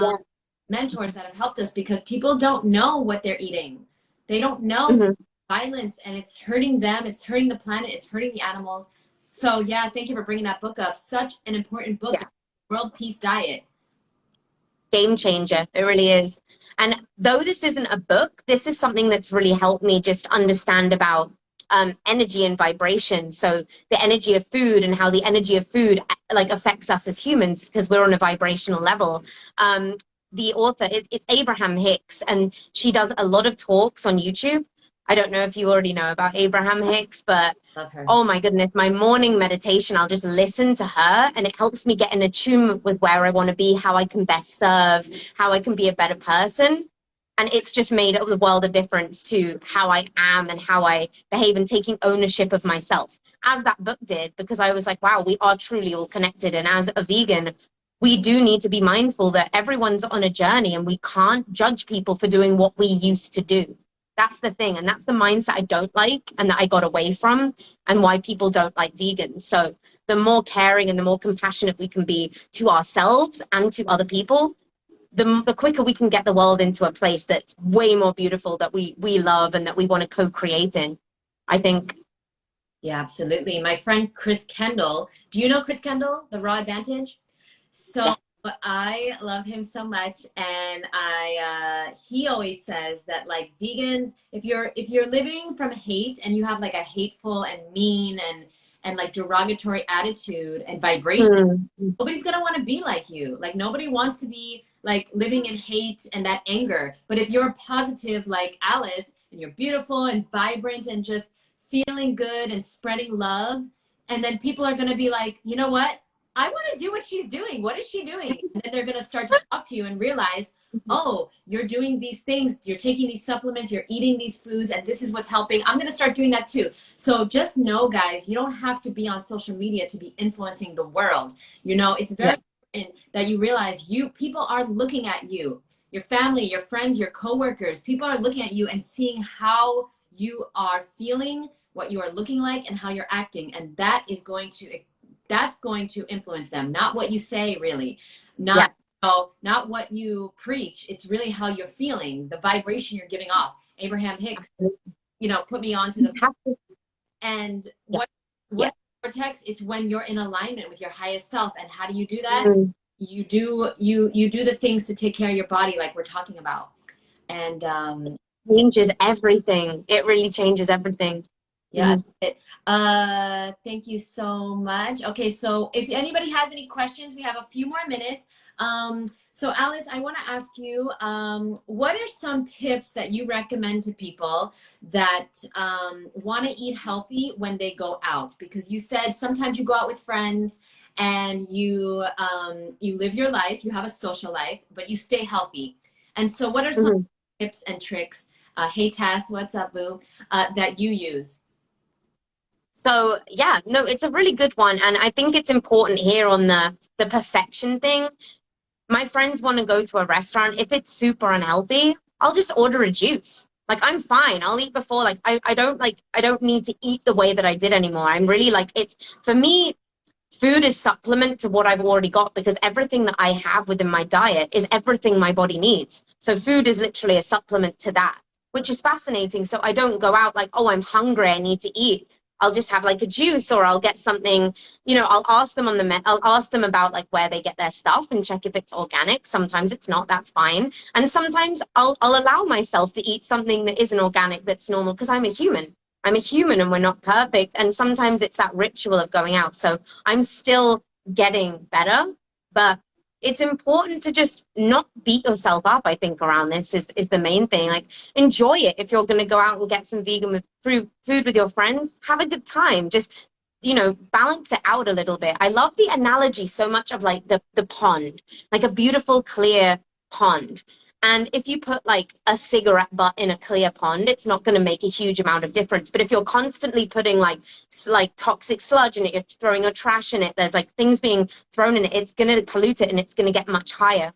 mentors that have helped us, because people don't know what they're eating. They don't know violence, and it's hurting them. It's hurting the planet. It's hurting the animals. So yeah, thank you for bringing that book up. Such an important book, World Peace Diet. Game changer. It really is. And though this isn't a book, this is something that's really helped me just understand about energy and vibration. So the energy of food and how the energy of food like affects us as humans because we're on a vibrational level. The author, it's Abraham Hicks, and she does a lot of talks on YouTube. I don't know if you already know about Abraham Hicks, but Love her. oh my goodness, my morning meditation, I'll just listen to her and it helps me get in attunement with where I want to be, how I can best serve, how I can be a better person. And it's just made a world of difference to how I am and how I behave and taking ownership of myself, as that book did, because I was like, wow, we are truly all connected. And as a vegan, we do need to be mindful that everyone's on a journey and we can't judge people for doing what we used to do. That's the thing. And that's the mindset I don't like and that I got away from and why people don't like vegans. So the more caring and the more compassionate we can be to ourselves and to other people, the quicker we can get the world into a place that's way more beautiful, that we love and that we want to co-create in, I think. Yeah, absolutely. My friend Chris Kendall, do you know Chris Kendall, The Raw Advantage? So Yeah. I love him so much, and he always says that like vegans, if you're living from hate and you have like a hateful and mean and like derogatory attitude and vibration, nobody's gonna want to be like you. Like nobody wants to be like living in hate and that anger. But if you're positive like Alice and you're beautiful and vibrant and just feeling good and spreading love, and then people are gonna be like, you know what? I want to do what she's doing. What is she doing? And then they're going to start to talk to you and realize, oh, you're doing these things. You're taking these supplements. You're eating these foods. And this is what's helping. I'm going to start doing that too. So just know, guys, you don't have to be on social media to be influencing the world. You know, it's very important that you realize people are looking at you, your family, your friends, your coworkers. People are looking at you and seeing how you are feeling, what you are looking like, and how you're acting. And that's going to influence them, not what you say, really, not not what you preach. It's really how you're feeling, the vibration you're giving off. Abraham Hicks, put me on to the and what vortex. It's when you're in alignment with your highest self. And how do you do that? You do the things to take care of your body, like we're talking about, and changes everything. It really changes everything. Yeah. Thank you so much. Okay, so if anybody has any questions, we have a few more minutes. So Alice, I want to ask you, what are some tips that you recommend to people that want to eat healthy when they go out? Because you said sometimes you go out with friends and you live your life, you have a social life, but you stay healthy. And so what are some tips and tricks, hey Tass, what's up, boo, that you use? So yeah, no, it's a really good one. And I think it's important here on the perfection thing. My friends want to go to a restaurant. If it's super unhealthy, I'll just order a juice. Like I'm fine. I'll eat before. Like I don't need to eat the way that I did anymore. I'm really like, it's for me, food is supplement to what I've already got, because everything that I have within my diet is everything my body needs. So food is literally a supplement to that, which is fascinating. So I don't go out like, oh, I'm hungry, I need to eat. I'll just have like a juice, or I'll get something, I'll ask them I'll ask them about like where they get their stuff and check if it's organic. Sometimes it's not, that's fine. And sometimes I'll allow myself to eat something that isn't organic, that's normal, because I'm a human. I'm a human and we're not perfect. And sometimes it's that ritual of going out. So I'm still getting better, but it's important to just not beat yourself up. I think around this is the main thing. Like enjoy it. If you're going to go out and get some vegan food with your friends, have a good time. Just, balance it out a little bit. I love the analogy so much of like the pond, like a beautiful, clear pond. And if you put like a cigarette butt in a clear pond, it's not going to make a huge amount of difference. But if you're constantly putting like toxic sludge in it, you're throwing your trash in it, there's like things being thrown in it, it's going to pollute it and it's going to get much higher.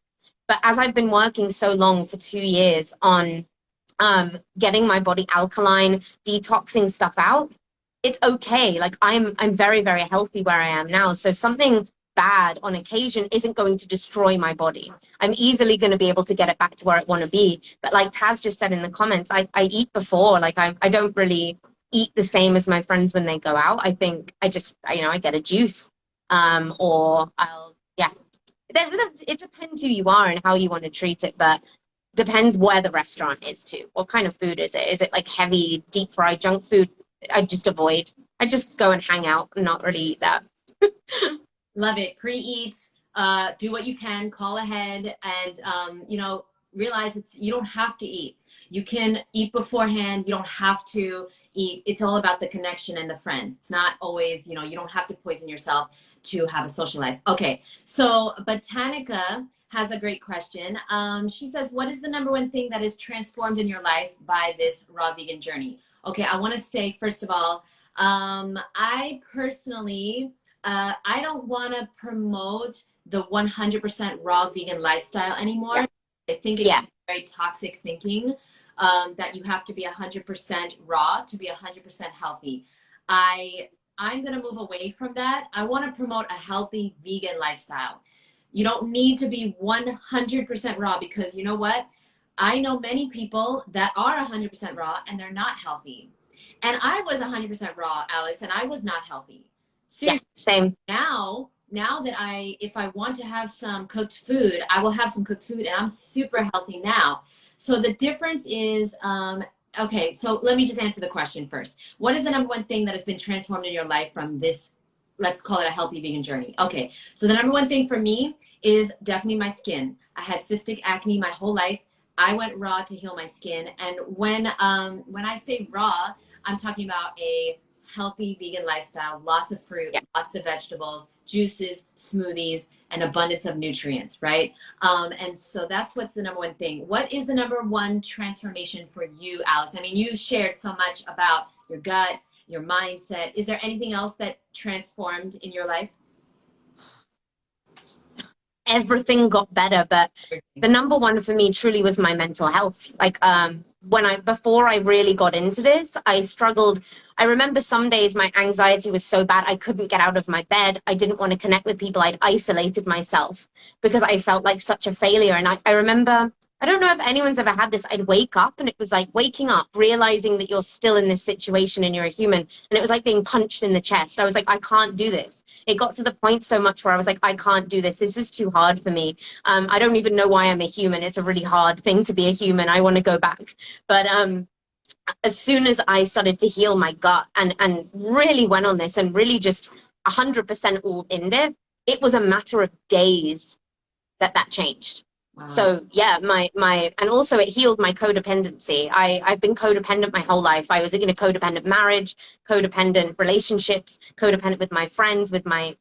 But as I've been working so long for 2 years on getting my body alkaline, detoxing stuff out, it's okay. Like I'm very, very healthy where I am now. So something bad on occasion isn't going to destroy my body. I'm easily going to be able to get it back to where I want to be. But like Taz just said in the comments, I eat before. Like I don't really eat the same as my friends when they go out. I think I just, I get a juice, or it depends who you are and how you want to treat it. But depends where the restaurant is too. What kind of food is it? Is it like heavy, deep fried junk food? I just avoid. I just go and hang out and not really eat that. Love it. Pre-eat, do what you can, call ahead, and you know, realize you don't have to eat. You can eat beforehand. You don't have to eat. It's all about the connection and the friends. It's not always, you know, you don't have to poison yourself to have a social life. Okay, so Botanica has a great question. She says, what is the number one thing that is transformed in your life by this raw vegan journey? Okay, I want to say, first of all, I personally, I don't want to promote the 100% raw vegan lifestyle anymore. Yeah. I think it's very toxic thinking, that you have to be 100% raw to be 100% healthy. I'm going to move away from that. I want to promote a healthy vegan lifestyle. You don't need to be 100% raw, because you know what? I know many people that are 100% raw and they're not healthy. And I was 100% raw, Alice, and I was not healthy. Seriously. Yeah, same. Now that if I want to have some cooked food, I will have some cooked food, and I'm super healthy now. So the difference is, okay, so let me just answer the question first. What is the number one thing that has been transformed in your life from this, let's call it a healthy vegan journey? Okay, so the number one thing for me is definitely my skin. I had cystic acne my whole life. I went raw to heal my skin. And when I say raw, I'm talking about a healthy vegan lifestyle, lots of fruit, lots of vegetables, juices, smoothies, and abundance of nutrients, right? And so that's what's the number one thing. What is the number one transformation for you, Alice? I mean, you shared so much about your gut, your mindset. Is there anything else that transformed in your life? Everything got better, but the number one for me truly was my mental health. Like, before I really got into this, I struggled. I remember some days my anxiety was so bad I couldn't get out of my bed. I didn't want to connect with people. I'd isolated myself because I felt like such a failure. And I remember, I don't know if anyone's ever had this. I'd wake up and it was like waking up, realizing that you're still in this situation and you're a human. And it was like being punched in the chest. I was like, I can't do this. It got to the point so much where I was like, I can't do this. This is too hard for me. I don't even know why I'm a human. It's a really hard thing to be a human. I want to go back. But as soon as I started to heal my gut and really went on this and really just 100% all in it, it was a matter of days that changed. Wow. So yeah, and also it healed my codependency. I've been codependent my whole life. I was in a codependent marriage, codependent relationships, codependent with my friends, with my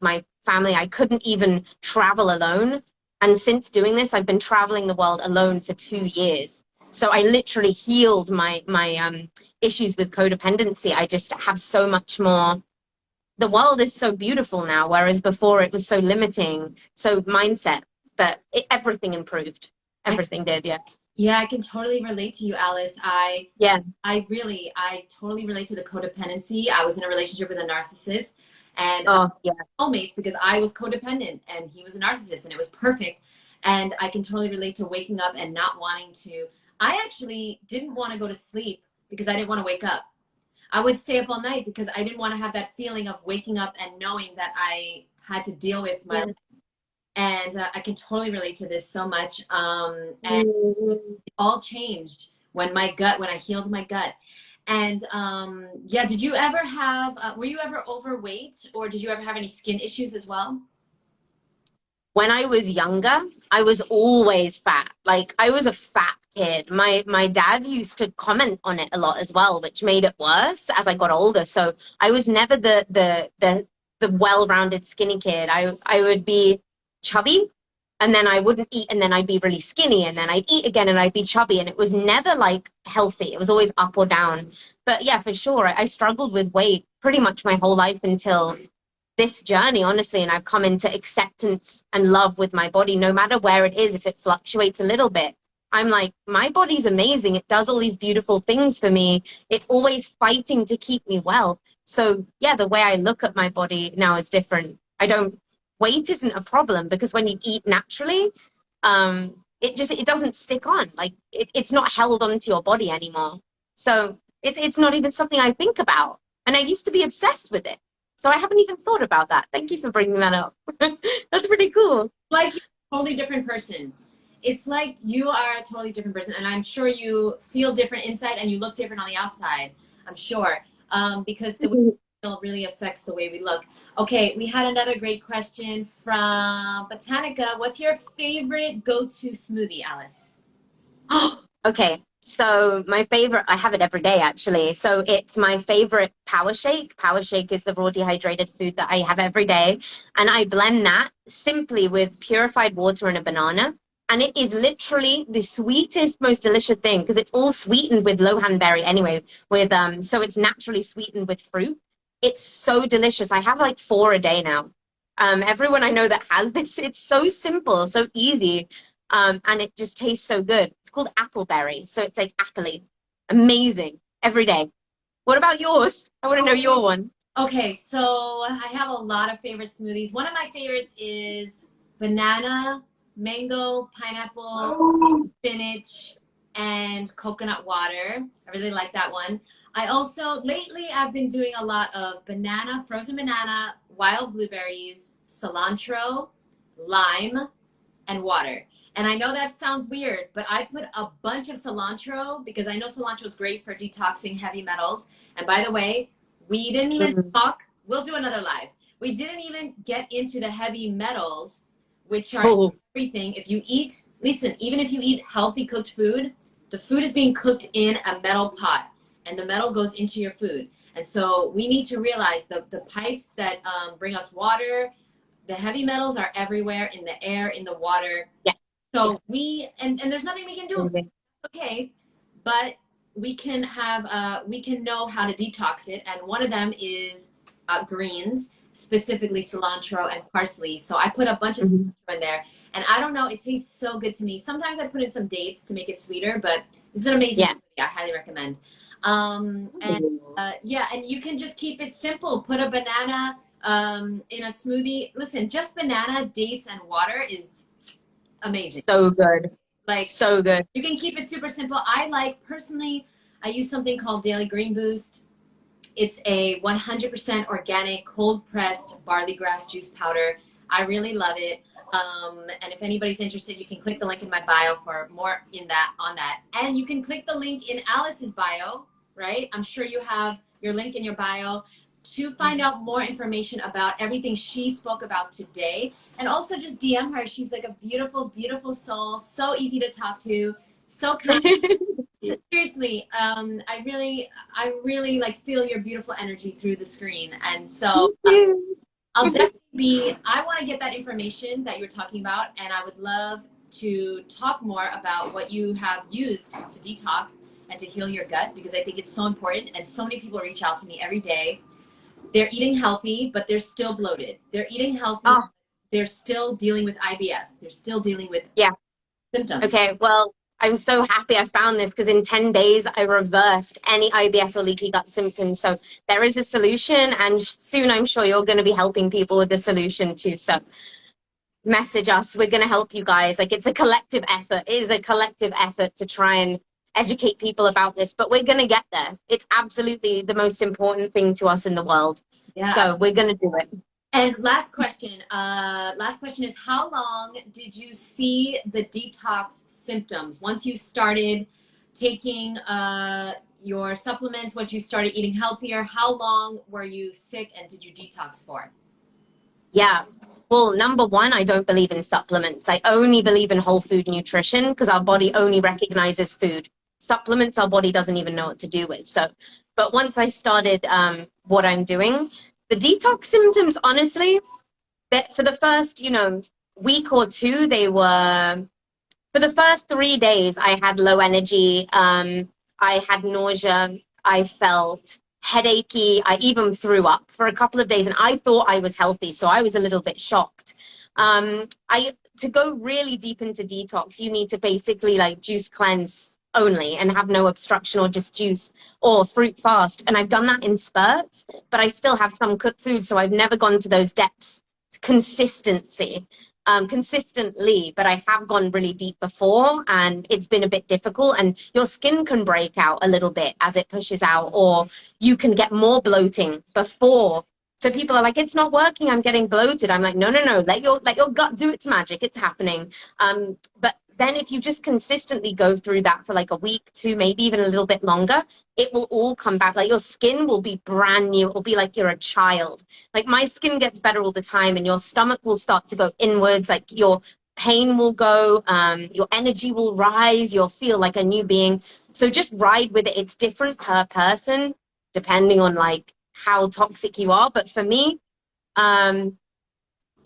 family. I couldn't even travel alone. And since doing this, I've been traveling the world alone for 2 years. So I literally healed my issues with codependency. I just have so much more. The world is so beautiful now, whereas before it was so limiting. So mindset, but everything improved. Everything did, yeah. Yeah, I can totally relate to you, Alice. I totally relate to the codependency. I was in a relationship with a narcissist, and soulmates, because I was codependent and he was a narcissist, and it was perfect. And I can totally relate to waking up and not wanting to. I actually didn't want to go to sleep because I didn't want to wake up. I would stay up all night because I didn't want to have that feeling of waking up and knowing that I had to deal with my life. And I can totally relate to this so much. And it all changed when I healed my gut. And yeah, did you ever have, were you ever overweight, or did you ever have any skin issues as well? When I was younger, I was always fat. Like, I was a fat kid. My dad used to comment on it a lot as well, which made it worse as I got older. So I was never the well-rounded skinny kid. I would be chubby, and then I wouldn't eat, and then I'd be really skinny, and then I'd eat again and I'd be chubby, and it was never like healthy. It was always up or down. But yeah, for sure, I struggled with weight pretty much my whole life until this journey, honestly, and I've come into acceptance and love with my body, no matter where it is. If it fluctuates a little bit, I'm like, my body's amazing. It does all these beautiful things for me. It's always fighting to keep me well. So yeah, the way I look at my body now is different. Weight isn't a problem, because when you eat naturally, it doesn't stick on. Like, it's not held onto your body anymore. So it's not even something I think about. And I used to be obsessed with it. So I haven't even thought about that. Thank you for bringing that up. That's pretty cool. Like, you're a totally different person. It's like you are a totally different person. And I'm sure you feel different inside and you look different on the outside. I'm sure. because the way we feel really affects the way we look. Okay, we had another great question from Botanica. What's your favorite go-to smoothie, Alice? Okay, so my favorite, I have it every day actually. So it's my favorite power shake. Power shake is the raw dehydrated food that I have every day. And I blend that simply with purified water and a banana. And it is literally the sweetest, most delicious thing because it's all sweetened with lohan berry anyway, with so it's naturally sweetened with fruit. It's so delicious. I have like 4 a day now. Everyone I know that has this, it's so simple, so easy. And it just tastes so good. It's called appleberry, so it's like appley. Amazing. Every day. What about yours? I want to know your one. Okay, so I have a lot of favorite smoothies. One of my favorites is banana, mango, pineapple, spinach, and coconut water. I really like that one. I also, lately, I've been doing a lot of banana, frozen banana, wild blueberries, cilantro, lime, and water. And I know that sounds weird, but I put a bunch of cilantro because I know cilantro is great for detoxing heavy metals. And by the way, we didn't even talk. We'll do another live. We didn't even get into the heavy metals, which are everything. If you eat, listen, even if you eat healthy cooked food, the food is being cooked in a metal pot and the metal goes into your food. And so we need to realize the pipes that bring us water, the heavy metals are everywhere in the air, in the water. Yeah. So and there's nothing we can do. Okay, but we can know how to detox it, and one of them is greens, specifically cilantro and parsley. So I put a bunch of cilantro in there, and I don't know, it tastes so good to me. Sometimes I put in some dates to make it sweeter, but this is an amazing smoothie. I highly recommend. And you can just keep it simple. Put a banana in a smoothie. Listen, just banana, dates, and water is amazing. So good. Like, so good. You can keep it super simple. Personally, I use something called Daily Green Boost. It's a 100% organic, cold pressed barley grass juice powder. I really love it. And if anybody's interested, you can click the link in my bio for more on that. And you can click the link in Alice's bio, right? I'm sure you have your link in your bio to find out more information about everything she spoke about today. And also just DM her. She's like a beautiful, beautiful soul. So easy to talk to. So kind. Seriously, I really like feel your beautiful energy through the screen. And so I'll definitely I want to get that information that you're talking about. And I would love to talk more about what you have used to detox and to heal your gut, because I think it's so important. And so many people reach out to me every day. They're eating healthy, but they're still bloated. They're eating healthy. They're still dealing with IBS. They're still dealing with symptoms. Okay, well, I'm so happy I found this because in 10 days, I reversed any IBS or leaky gut symptoms. So there is a solution, and soon I'm sure you're going to be helping people with the solution too. So message us. We're going to help you guys. Like, it's a collective effort. It is a collective effort to try and educate people about this, but we're going to get there. It's absolutely the most important thing to us in the world. So we're going to do it. And last question is, how long did you see the detox symptoms? Once you started taking your supplements, once you started eating healthier, how long were you sick and did you detox for? Yeah. Well, number one, I don't believe in supplements. I only believe in whole food nutrition because our body only recognizes food. Supplements, our body doesn't even know what to do with. So, but once I started what I'm doing, the detox symptoms, honestly, that for the first, week or two, for the first 3 days, I had low energy. I had nausea. I felt headachy. I even threw up for a couple of days, and I thought I was healthy, so I was a little bit shocked. To go really deep into detox, you need to basically like juice cleanse only and have no obstruction, or just juice or fruit fast. And I've done that in spurts, but I still have some cooked food, so I've never gone to those depths consistently, but I have gone really deep before, and it's been a bit difficult, and your skin can break out a little bit as it pushes out, or you can get more bloating before. So people are like, it's not working, I'm getting bloated. I'm like, no, let your gut do its magic. It's happening. But then if you just consistently go through that for like a week, two, maybe even a little bit longer, it will all come back. Like your skin will be brand new. It will be like you're a child. Like my skin gets better all the time, and your stomach will start to go inwards. Like your pain will go, your energy will rise. You'll feel like a new being. So just ride with it. It's different per person, depending on like how toxic you are. But for me,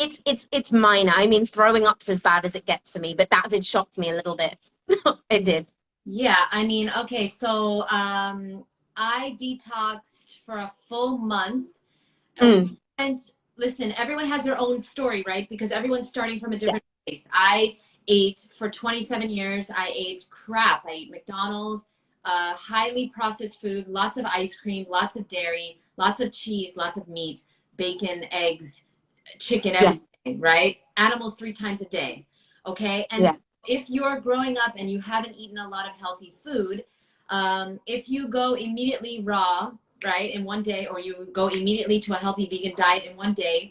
it's minor. I mean, throwing up's as bad as it gets for me, but that did shock me a little bit. It did. Yeah, I mean, okay, so I detoxed for a full month. And listen, everyone has their own story, right? Because everyone's starting from a different place. I ate for 27 years. I ate crap. I ate McDonald's, highly processed food, lots of ice cream, lots of dairy, lots of cheese, lots of meat, bacon, eggs, chicken, everything, right? Animals 3 times a day. Okay. And if you're growing up and you haven't eaten a lot of healthy food, if you go immediately raw, right, in one day, or you go immediately to a healthy vegan diet in one day,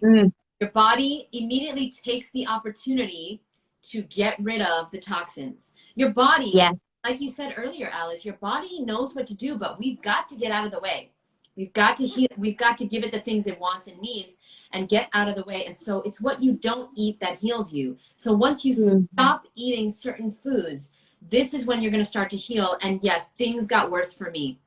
your body immediately takes the opportunity to get rid of the toxins. Your body, like you said earlier, Alice, your body knows what to do, but we've got to get out of the way. We've got to heal. We've got to give it the things it wants and needs and get out of the way. And so it's what you don't eat that heals you. So once you stop eating certain foods, this is when you're going to start to heal. And yes, things got worse for me.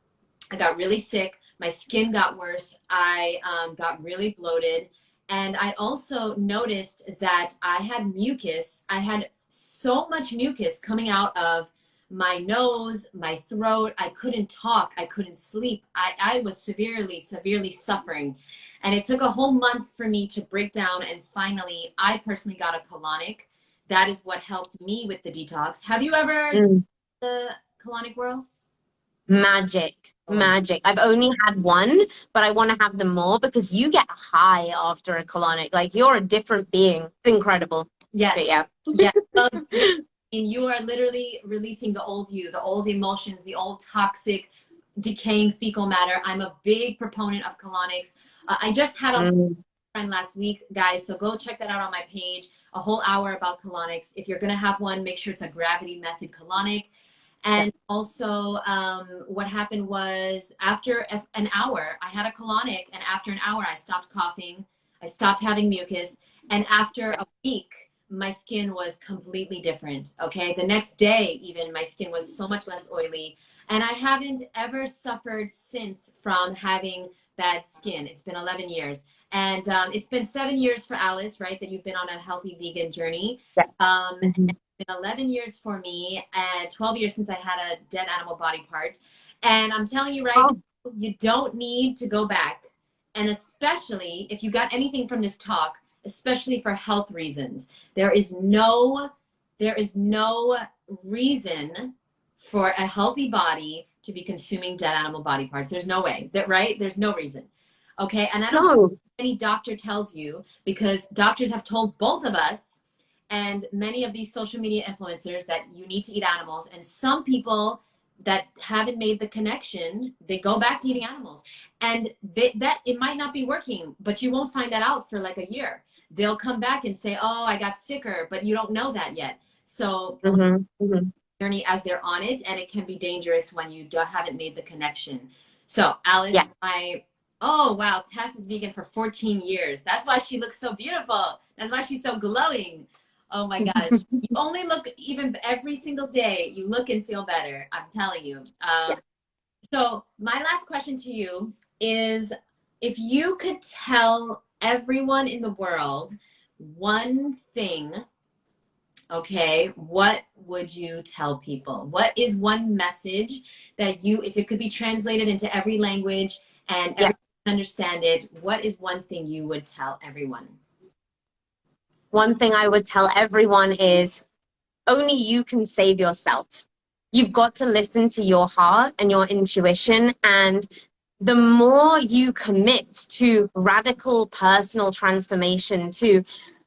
I got really sick. My skin got worse. I got really bloated. And I also noticed that I had mucus. I had so much mucus coming out of my nose, my throat. I couldn't talk. I couldn't sleep. I was severely suffering. And it took a whole month for me to break down. And finally, I personally got a colonic. That is what helped me with the detox. Have you ever done the colonic world? Magic. I've only had one, but I want to have them more because you get high after a colonic. Like you're a different being. It's incredible. Yes. But yeah. And you are literally releasing the old you, the old emotions, the old toxic, decaying fecal matter. I'm a big proponent of colonics. I just had a friend last week, guys, so go check that out on my page. A whole hour about colonics. If you're going to have one, make sure it's a gravity method colonic. And also what happened was after an hour, I had a colonic, and after an hour, I stopped coughing. I stopped having mucus. And after a week, my skin was completely different. Okay. The next day, even, my skin was so much less oily. And I haven't ever suffered since from having bad skin. It's been 11 years. And it's been 7 years for Alice, right? That you've been on a healthy vegan journey. It's been 11 years for me, and 12 years since I had a dead animal body part. And I'm telling you right now, you don't need to go back. And especially if you got anything from this talk, especially for health reasons, there is no reason for a healthy body to be consuming dead animal body parts. There's no way, right? There's no reason. Okay. And I don't know if any doctor tells you, because doctors have told both of us and many of these social media influencers that you need to eat animals. And some people that haven't made the connection, they go back to eating animals, and that it might not be working, but you won't find that out for like a year. They'll come back and say, oh, I got sicker, but you don't know that yet. So journey as they're on it, and it can be dangerous when you haven't made the connection. So Alice, oh wow, Tess is vegan for 14 years. That's why she looks so beautiful. That's why she's so glowing. Oh my gosh. You only look, even every single day, you look and feel better. I'm telling you. So my last question to you is, if you could tell everyone in the world one thing, okay, what would you tell people? What is one message that you, if it could be translated into every language and everyone can understand it, what is one thing you would tell everyone? One thing I would tell everyone is only you can save yourself. You've got to listen to your heart and your intuition. And the more you commit to radical personal transformation, to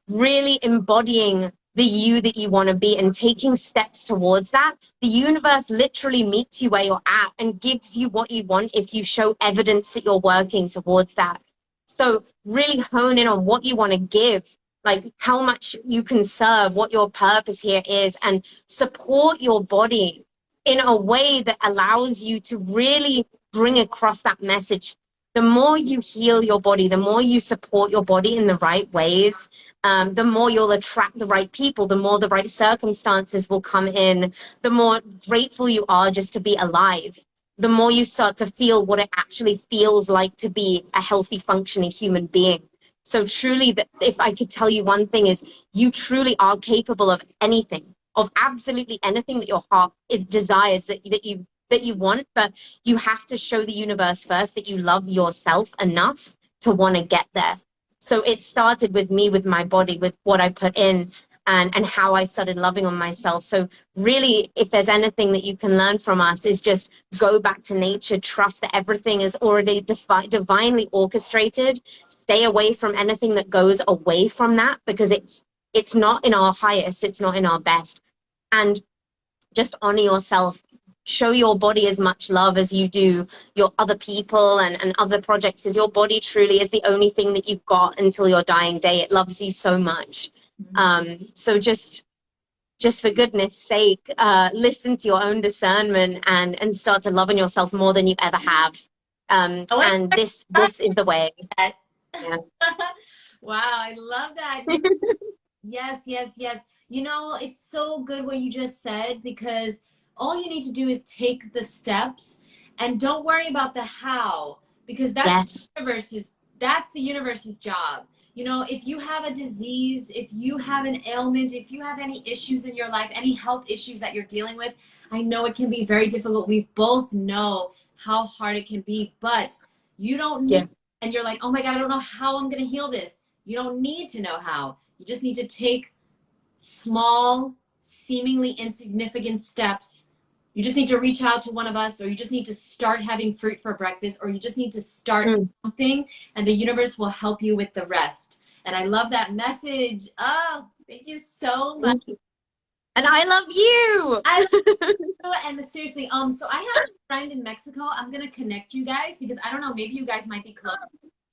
really embodying the you that you want to be and taking steps towards that, the universe literally meets you where you're at and gives you what you want if you show evidence that you're working towards that. So really hone in on what you want to give like how much you can serve, what your purpose here is, and support your body in a way that allows you to really bring across that message. The more you heal your body, the more you support your body in the right ways, the more you'll attract the right people, the more the right circumstances will come in, the more grateful you are just to be alive, the more you start to feel what it actually feels like to be a healthy, functioning human being. So truly, if I could tell you one thing, is you truly are capable of anything, of absolutely anything that your heart is desires that you want, but you have to show the universe first that you love yourself enough to want to get there. So it started with me, with my body, with what I put in, and how I started loving on myself. So really, if there's anything that you can learn from us, is just go back to nature, trust that everything is already divinely orchestrated. Stay away from anything that goes away from that, because it's not in our highest, it's not in our best. And just honor yourself. Show your body as much love as you do your other people and other projects, because your body truly is the only thing that you've got until your dying day. It loves you so much. So just for goodness sake, listen to your own discernment and start to love on yourself more than you ever have. And this is the way. Yeah. Wow, I love that. Yes, yes, yes. You know, it's so good what you just said, because all you need to do is take the steps and don't worry about the how, because Yes. that's the universe's job. You know, if you have a disease, if you have an ailment, if you have any issues in your life, any health issues that you're dealing with, I know it can be very difficult. We both know how hard it can be, but you don't need, and you're like, oh my God, I don't know how I'm going to heal this. You don't need to know how. You just need to take small, seemingly insignificant steps. You just need to reach out to one of us, or you just need to start having fruit for breakfast, or you just need to start something, and the universe will help you with the rest. And I love that message. Oh, thank you so much. And I love you. I love you. And seriously, so I have a friend in Mexico. I'm gonna connect you guys, because I don't know, maybe you guys might be close.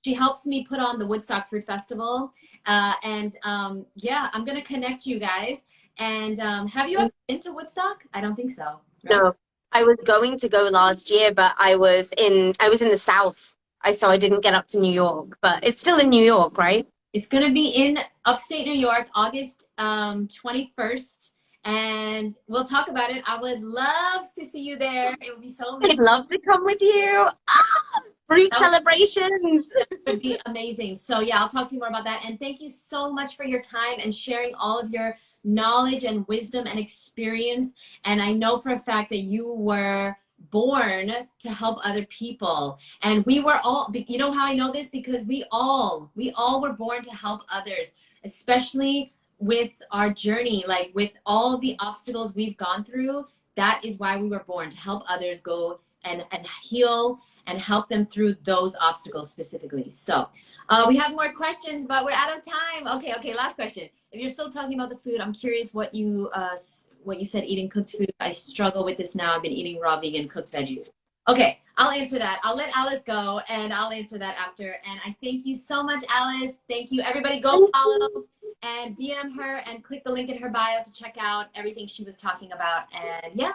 She helps me put on the Woodstock Fruit Festival. Yeah, I'm going to connect you guys. And have you ever been to Woodstock? I don't think so. Right? No, I was going to go last year, but I was in the South. So I didn't get up to New York, but it's still in New York, right? It's going to be in upstate New York, August 21st. And we'll talk about it. I would love to see you there. It would be so amazing. I'd love to come with you. Fruit celebrations. That would be amazing. So yeah, I'll talk to you more about that. And thank you so much for your time and sharing all of your knowledge and wisdom and experience. And I know for a fact that you were born to help other people. And we were all, you know how I know this? Because we all were born to help others, especially with our journey, like with all the obstacles we've gone through. That is why we were born, to help others go and heal and help them through those obstacles specifically. So we have more questions, but we're out of time. Okay, last question. If you're still talking about the food, I'm curious what you said, eating cooked food. I struggle with this now. I've been eating raw vegan cooked veggies. Okay, I'll answer that. I'll let Alice go, and I'll answer that after. And I thank you so much, Alice. Thank you. Everybody go follow and DM her and click the link in her bio to check out everything she was talking about. And yeah,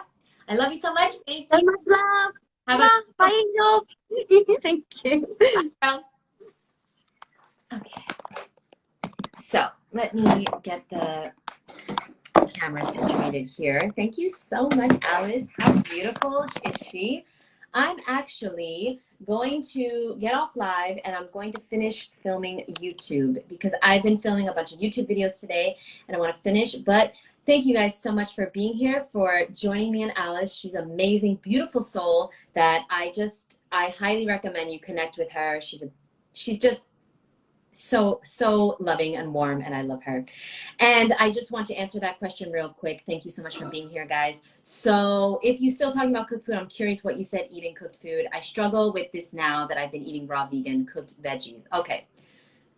I love you so much. Thank you. So much love. Bye, Angel. Thank you. Bye. Okay. So let me get the camera situated here. Thank you so much, Alice. How beautiful is she? I'm actually going to get off live and I'm going to finish filming YouTube, because I've been filming a bunch of YouTube videos today and I want to finish. But thank you guys so much for being here, for joining me and Alice. She's an amazing, beautiful soul that I highly recommend you connect with her. She's just so loving and warm, and I love her. And I just want to answer that question real quick. Thank you so much for being here, guys. So if you're still talking about cooked food, I'm curious what you said, eating cooked food. I struggle with this now that I've been eating raw vegan cooked veggies. Okay,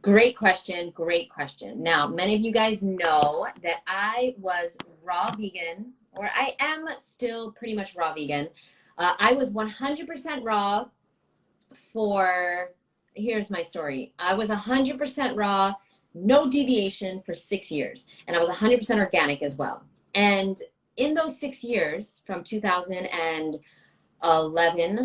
great question, great question. Now, many of you guys know that I was raw vegan, or I am still pretty much raw vegan. I was 100% raw for... Here's my story. I was 100% raw no deviation for 6 years. And I was 100% organic as well. And in those 6 years, from 2011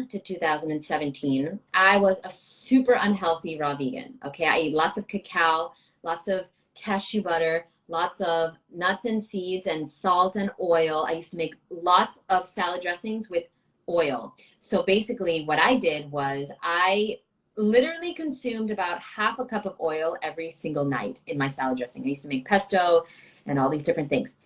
to 2017, I was a super unhealthy raw vegan. Okay, I ate lots of cacao, lots of cashew butter, lots of nuts and seeds and salt and oil. I used to make lots of salad dressings with oil. So basically what I did was I literally consumed about half a cup of oil every single night in my salad dressing. I used to make pesto and all these different things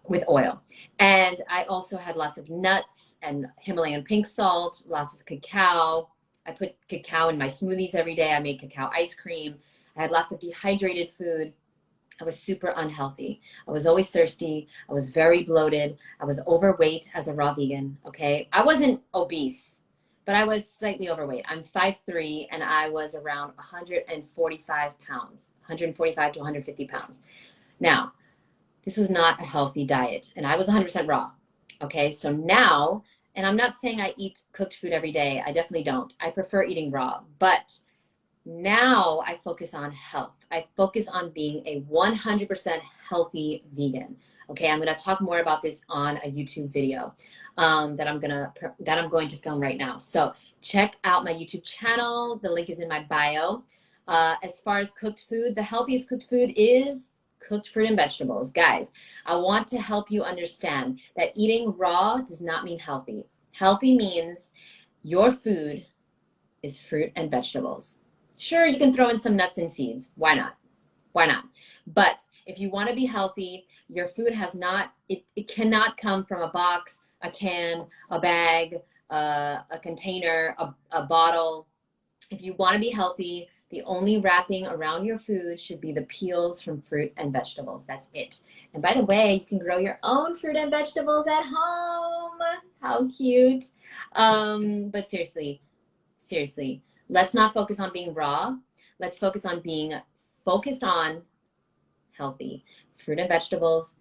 with oil. And I also had lots of nuts and Himalayan pink salt, lots of cacao. I put cacao in my smoothies every day. I made cacao ice cream. I had lots of dehydrated food. I was super unhealthy. I was always thirsty. I was very bloated. I was overweight as a raw vegan, okay? I wasn't obese, but I was slightly overweight. I'm 5'3", and I was around 145 pounds, 145 to 150 pounds. Now, this was not a healthy diet, and I was 100% raw, okay? So now, and I'm not saying I eat cooked food every day. I definitely don't. I prefer eating raw, but now I focus on health. I focus on being a 100% healthy vegan. Okay, I'm going to talk more about this on a YouTube video that I'm going to film right now. So check out my YouTube channel. The link is in my bio. As far as cooked food, the healthiest cooked food is cooked fruit and vegetables. Guys, I want to help you understand that eating raw does not mean healthy. Healthy means your food is fruit and vegetables. Sure, you can throw in some nuts and seeds. Why not? Why not? But if you want to be healthy, your food has not, it cannot come from a box, a can, a bag, a container, a bottle. If you want to be healthy, the only wrapping around your food should be the peels from fruit and vegetables. That's it. And by the way, you can grow your own fruit and vegetables at home. How cute. But seriously, let's not focus on being raw. Let's focus on being focused on healthy fruit and vegetables,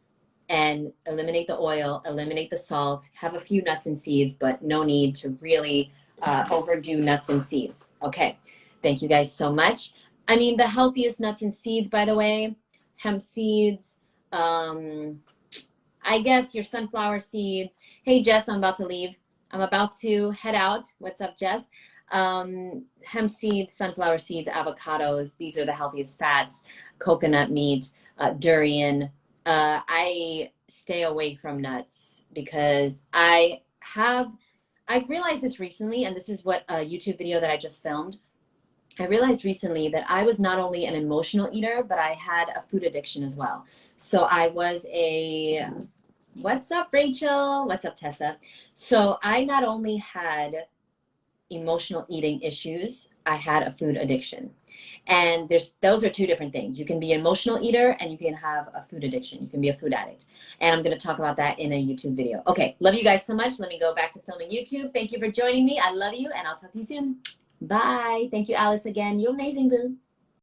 and eliminate the oil, eliminate the salt, have a few nuts and seeds, but no need to really overdo nuts and seeds. Okay, thank you guys so much. I mean, the healthiest nuts and seeds, by the way, hemp seeds, I guess your sunflower seeds. Hey, Jess, I'm about to leave. I'm about to head out. What's up, Jess? Hemp seeds, sunflower seeds, avocados. These are the healthiest fats. Coconut meat, durian. I stay away from nuts because I've realized this recently, and this is what a YouTube video that I just filmed. I realized recently that I was not only an emotional eater, but I had a food addiction as well. So I was what's up, Rachel? What's up, Tessa? So I not only had emotional eating issues, I had a food addiction. And those are two different things. You can be an emotional eater and you can have a food addiction. You can be a food addict. And I'm going to talk about that in a YouTube video. Okay, love you guys so much. Let me go back to filming YouTube. Thank you for joining me. I love you, and I'll talk to you soon. Bye. Thank you, Alice, again. You're amazing, boo.